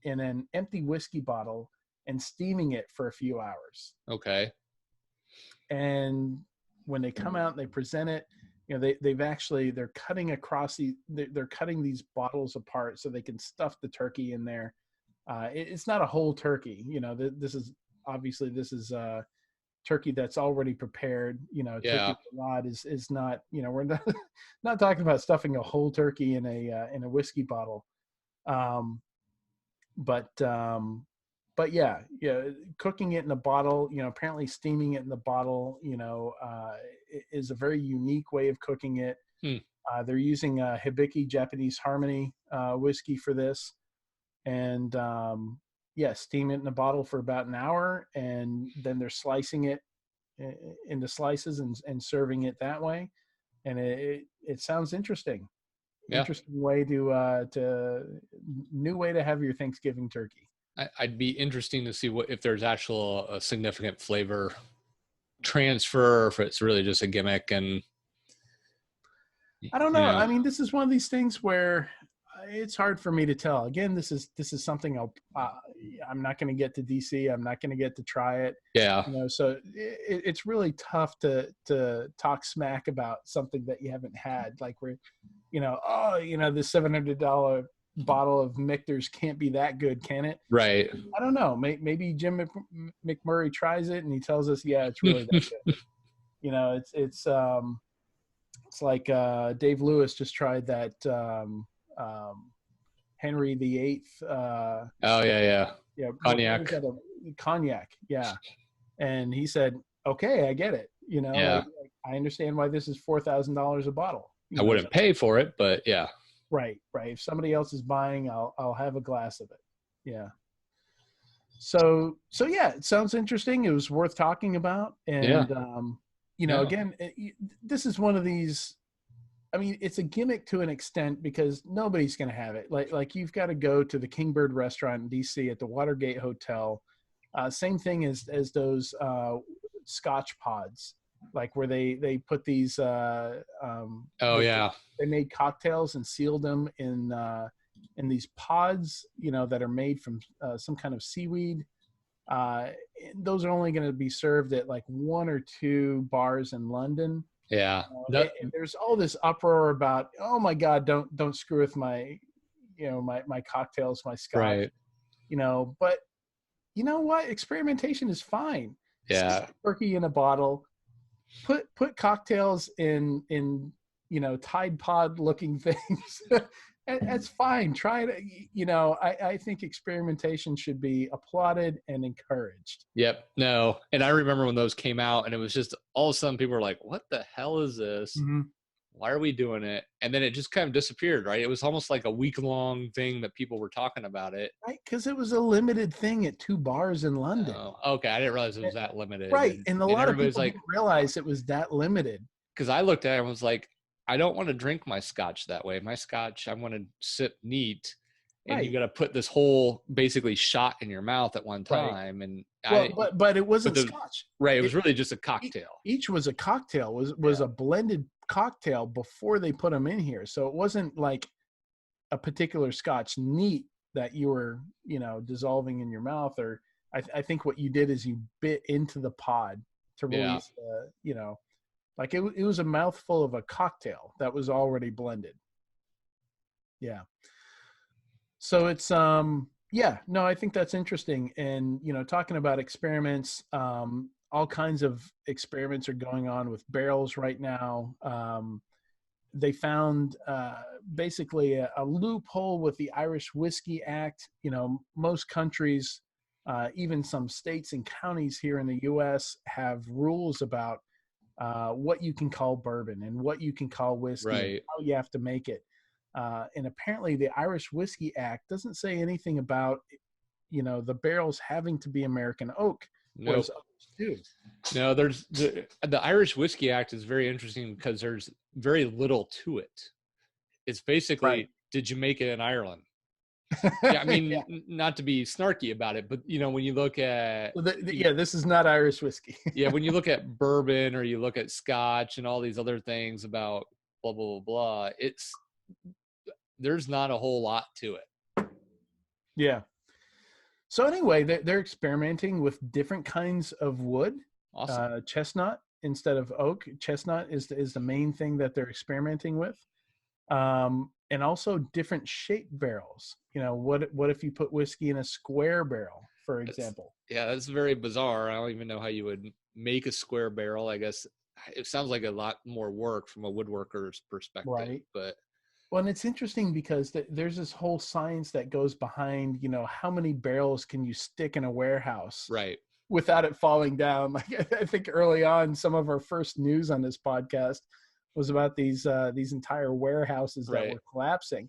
in an empty whiskey bottle and steaming it for a few hours. Okay. And when they come out and they present it, they're cutting across they're cutting these bottles apart so they can stuff the turkey in there. It's not a whole turkey, this is turkey that's already prepared. Turkey roulade is not, we're not talking about stuffing a whole turkey in a whiskey bottle. But yeah, cooking it in a bottle, apparently steaming it in the bottle, is a very unique way of cooking it. They're using Hibiki Japanese Harmony whiskey for this, and steam it in a bottle for about an hour, and then they're slicing it into slices and serving it that way. And it sounds interesting. Yeah. Interesting way to new way to have your Thanksgiving turkey. I'd be interesting to see if there's actual a significant flavor transfer, or if it's really just a gimmick. And I don't know. I mean, this is one of these things where it's hard for me to tell. Again, this is something I'm not going to get to DC. I'm not going to get to try it. Yeah. So it's really tough to talk smack about something that you haven't had. Like this $700 bottle of Michter's can't be that good, can it? Right. I don't know. Maybe Jim McMurray tries it and he tells us, yeah, it's really that good. It's like Dave Lewis just tried that Henry VIII. Yeah. Cognac. Cognac, yeah. And he said, "Okay, I get it. Yeah. I understand why this is $4,000 a bottle. I wouldn't pay for it, but yeah." Right. If somebody else is buying, I'll have a glass of it. Yeah. So yeah, it sounds interesting. It was worth talking about. And again, this is one of these. I mean, it's a gimmick to an extent because nobody's going to have it. Like you've got to go to the Kingbird restaurant in DC at the Watergate Hotel. Same thing as those Scotch pods, like where they put these. They made cocktails and sealed them in these pods, that are made from some kind of seaweed. Those are only going to be served at like one or two bars in London. Yeah. There's all this uproar about, oh my God, don't screw with my, my cocktails, my Scotch. Right. But you know what? Experimentation is fine. Stick Yeah. turkey in a bottle. Put cocktails in Tide Pod looking things. That's fine. Try it. I think experimentation should be applauded and encouraged. Yep. No. And I remember when those came out, and it was just all of a sudden people were like, "What the hell is this? Mm-hmm. Why are we doing it?" And then it just kind of disappeared, right? It was almost like a week-long thing that people were talking about it. Right, because it was a limited thing at 2 bars in London. Oh, okay. I didn't realize it was that limited. Right, and a And lot of everybody's people like, didn't realize it was that limited. because I looked at it and was like, I don't want to drink my scotch that way. My scotch, I want to sip neat. And you Right, got to put this whole basically shot in your mouth at one right. time. And Well, but it but wasn't the, scotch. right. It It, was really just a cocktail. each was a cocktail. Was Yeah. a blended cocktail before they put them in here. So it wasn't like a particular scotch neat that you were dissolving in your mouth. Or I think what you did is you bit into the pod to Yeah. release like it was a mouthful of a cocktail that was already blended. Yeah. So it's yeah, no, I think that's interesting. And talking about experiments, all kinds of experiments are going on with barrels right now. They found basically a loophole with the Irish Whiskey Act. Most countries, even some states and counties here in the U.S., have rules about what you can call bourbon and what you can call whiskey and Right. how you have to make it. And apparently the Irish Whiskey Act doesn't say anything about, the barrels having to be American oak, whereas Nope. others do. No, there's the Irish Whiskey Act is very interesting because there's very little to it. It's Right. basically, did you make it in Ireland? Yeah, I mean, Yeah. not to be snarky about it, but when you look at Well, yeah, this is not Irish whiskey. yeah, when you look at bourbon or you look at scotch and all these other things about blah blah blah blah, there's not a whole lot to it. Yeah. So anyway, they're experimenting with different kinds of wood. Awesome. Chestnut instead of oak. Chestnut is the main thing that they're experimenting with. And also different shaped barrels. What if you put whiskey in a square barrel, for example? That's very bizarre. I don't even know how you would make a square barrel. I guess it sounds like a lot more work from a woodworker's perspective. Right. But Well, and it's interesting because there's this whole science that goes behind, how many barrels can you stick in a warehouse right. without it falling down? Like I think early on, some of our first news on this podcast was about these entire warehouses that Right. were collapsing.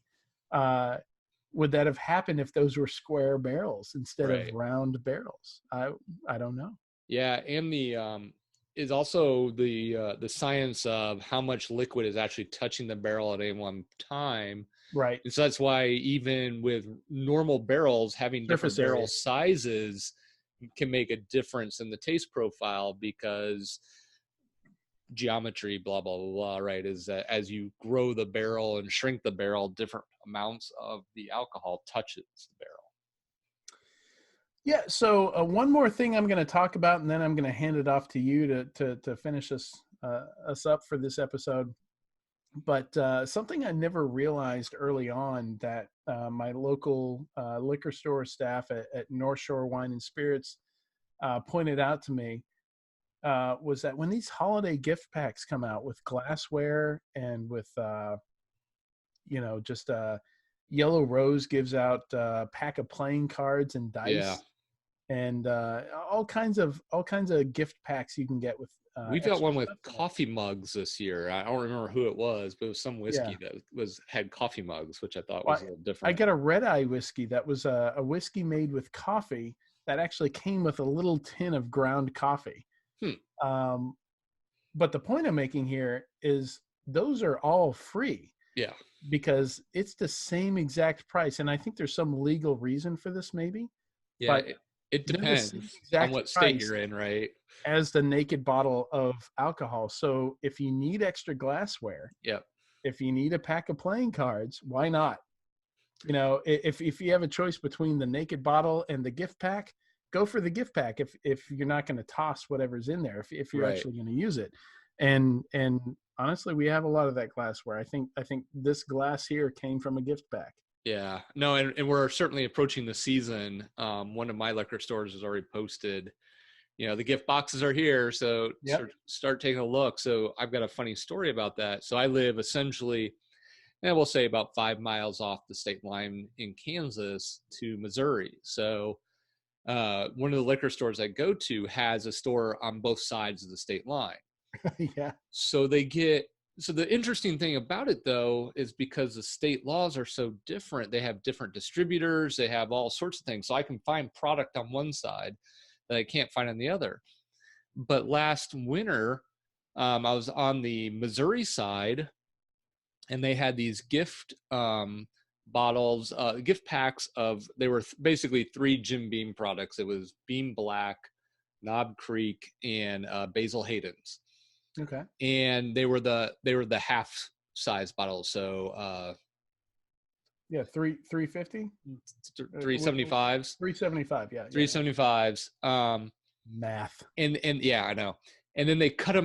Would that have happened if those were square barrels instead of Right. round barrels? I don't know. Yeah, and the is also the science of how much liquid is actually touching the barrel at any one time. Right. And so that's why even with normal barrels, having different Surface area. barrel sizes can make a difference in the taste profile, because geometry, blah blah blah, blah, right, is that as you grow the barrel and shrink the barrel, different amounts of the alcohol touches the barrel. Yeah. So one more thing I'm going to talk about, and then I'm going to hand it off to you to finish us up for this episode. But something I never realized early on that my local liquor store staff at North Shore Wine and Spirits pointed out to me was that when these holiday gift packs come out with glassware and with just Yellow Rose gives out a pack of playing cards and dice. Yeah. And all kinds of gift packs you can get with. We've got one with coffee mugs this year. I don't remember who it was, but it was some whiskey that had coffee mugs, which I thought was a little different. I got a red eye whiskey that was a whiskey made with coffee that actually came with a little tin of ground coffee. But the point I'm making here is those are all free. Yeah. Because it's the same exact price. And I think there's some legal reason for this maybe. Yeah. But it depends on what state you're in, right? As the naked bottle of alcohol. So if you need extra glassware, if you need a pack of playing cards, why not? If you have a choice between the naked bottle and the gift pack, go for the gift pack if you're not going to toss whatever's in there, if you're actually going to use it. And honestly, we have a lot of that glassware. I think this glass here came from a gift pack. Yeah, no, and we're certainly approaching the season. One of my liquor stores has already posted, the gift boxes are here, so Yep. start taking a look. So I've got a funny story about that. So I live essentially, and we'll say about 5 miles off the state line in Kansas to Missouri. So one of the liquor stores I go to has a store on both sides of the state line. Yeah. So so the interesting thing about it though is because the state laws are so different, they have different distributors, they have all sorts of things. So I can find product on one side that I can't find on the other. But last winter, I was on the Missouri side, and they had these gift bottles, gift packs of. They were basically three Jim Beam products. It was Beam Black, Knob Creek, and Basil Hayden's, Okay. and they were the half size bottles. So Yeah. 350. 375s, 375. Yeah. Yeah. 375s. Math. And yeah, I know. And then they cut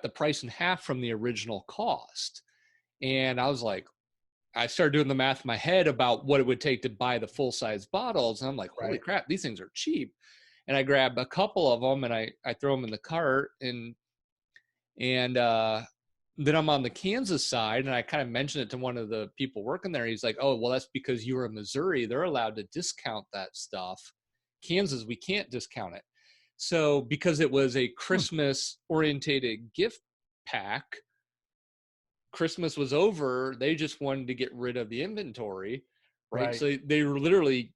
the price in half from the original cost. And I was like, I started doing the math in my head about what it would take to buy the full size bottles. And I'm like, holy Right. crap, these things are cheap. And I grabbed a couple of them and I throw them in the cart, and then I'm on the Kansas side, and I kind of mentioned it to one of the people working there. He's like, oh, well, that's because you were in Missouri. They're allowed to discount that stuff. Kansas, we can't discount it. So because it was a Christmas orientated gift pack, Christmas was over. They just wanted to get rid of the inventory, right? Right. So they were literally,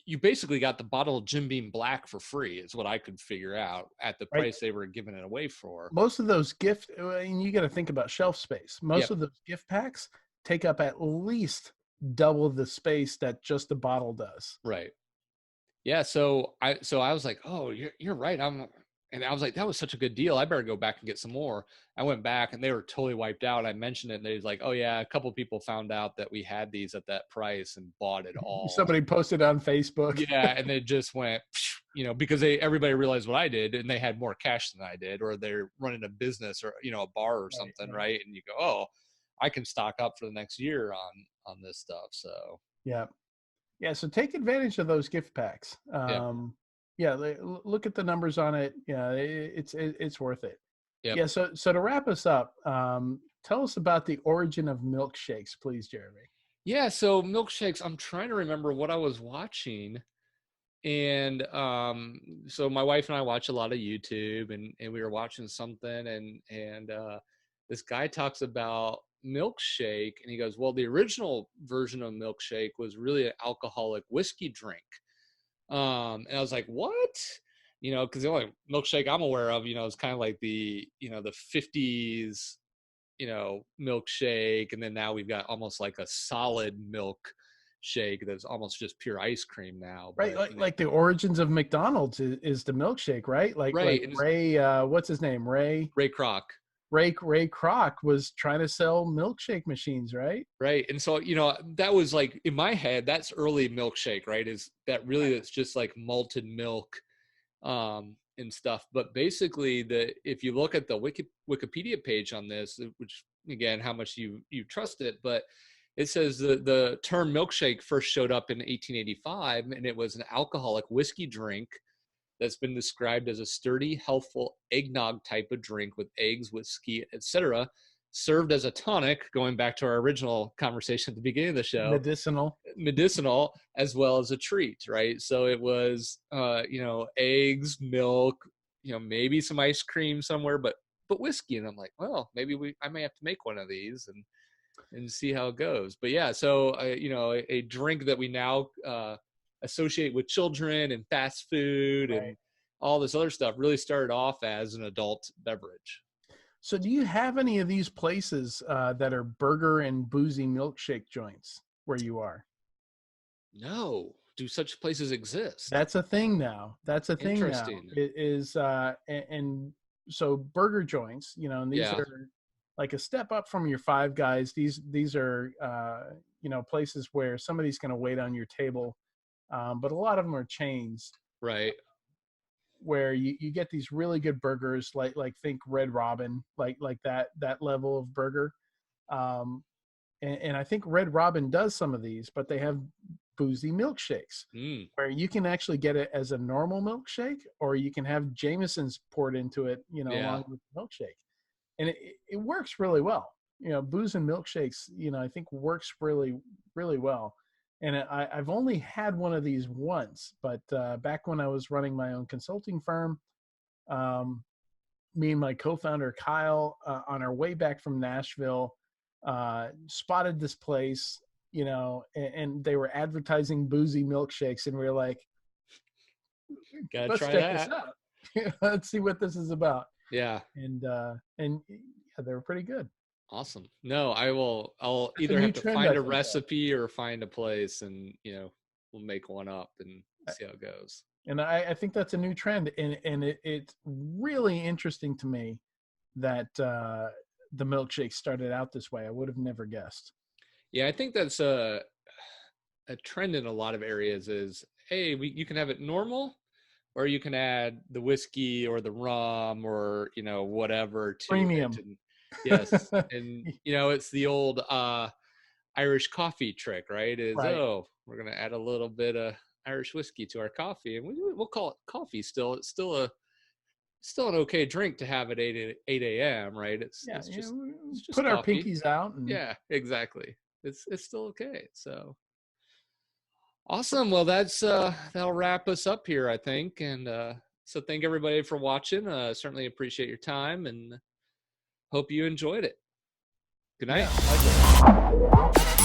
you basically got the bottle of Jim Beam Black for free, is what I could figure out at the Right. price they were giving it away for. Most of those and you got to think about shelf space. Most Yep. of those gift packs take up at least double the space that just the bottle does. Right. Yeah. So I was like, oh, you're right. And I was like, that was such a good deal. I better go back and get some more. I went back and they were totally wiped out. I mentioned it, and they was like, oh yeah, a couple of people found out that we had these at that price and bought it all. Somebody posted on Facebook. Yeah, and they just went, because everybody realized what I did, and they had more cash than I did, or they're running a business or a bar or something, right? And you go, oh, I can stock up for the next year on this stuff. So Yeah. Yeah. So take advantage of those gift packs. yeah, Yeah. Look at the numbers on it. Yeah. It's worth it. yep. Yeah. So to wrap us up, tell us about the origin of milkshakes, please, Jeremy. Yeah, so milkshakes, I'm trying to remember what I was watching. And so my wife and I watch a lot of YouTube, and we were watching something, and this guy talks about milkshake, and he goes, well, the original version of milkshake was really an alcoholic whiskey drink. And I was like, what? Because the only milkshake I'm aware of, is kind of like the 50s, milkshake, and then now we've got almost like a solid milk shake that's almost just pure ice cream now. Right. But Like the origins of McDonald's is the milkshake, right? Like right, and Ray, what's his name? Ray Kroc, Ray Kroc was trying to sell milkshake machines, right? right? And so that was like in my head, that's early milkshake, right? Is that really it's just like malted milk and stuff. But basically, if you look at the Wikipedia page on this, which again, how much you trust it, but it says the term milkshake first showed up in 1885, and it was an alcoholic whiskey drink that's been described as a sturdy, healthful eggnog type of drink with eggs, whiskey, etc., served as a tonic, going back to our original conversation at the beginning of the show, medicinal as well as a treat, right? So it was eggs, milk, maybe some ice cream somewhere, but whiskey. And I'm like, well, maybe I may have to make one of these and see how it goes. But yeah, so a drink that we now associate with children and fast food and Right. all this other stuff really started off as an adult beverage. So do you have any of these places that are burger and boozy milkshake joints where you are? No, do such places exist? That's a thing now. That's a thing now. Interesting. It is, and so burger joints, and these Yeah, are like a step up from your Five Guys. These are, places where somebody's going to wait on your table, but a lot of them are chains right. where you get these really good burgers, like think Red Robin, like that level of burger. Um, and I think Red Robin does some of these, but they have boozy milkshakes where you can actually get it as a normal milkshake, or you can have Jameson's poured into it, along with the milkshake. And it works really well. Booze and milkshakes, I think works really, really well. And I've only had one of these once, but back when I was running my own consulting firm, me and my co-founder Kyle, on our way back from Nashville, spotted this place, and they were advertising boozy milkshakes, and we were like, let's check this out. Let's see what this is about. Yeah. And they were pretty good. Awesome. No, I'll either have to find a recipe or find a place, and we'll make one up and see how it goes. And I think that's a new trend, and it's really interesting to me that the milkshake started out this way. I would have never guessed. Yeah, I think that's a trend in a lot of areas is, hey, you can have it normal, or you can add the whiskey or the rum or whatever to premium. It. And, yes, and it's the old Irish coffee trick, right? We're gonna add a little bit of Irish whiskey to our coffee, and we'll call it coffee. Still, it's still an okay drink to have at 8 a.m. Right? It's just put coffee. Our pinkies out. And... Yeah, exactly. It's still okay. So awesome. Well, that'll wrap us up here, I think. And so thank everybody for watching. Certainly appreciate your time, and hope you enjoyed it. Good night. Yeah,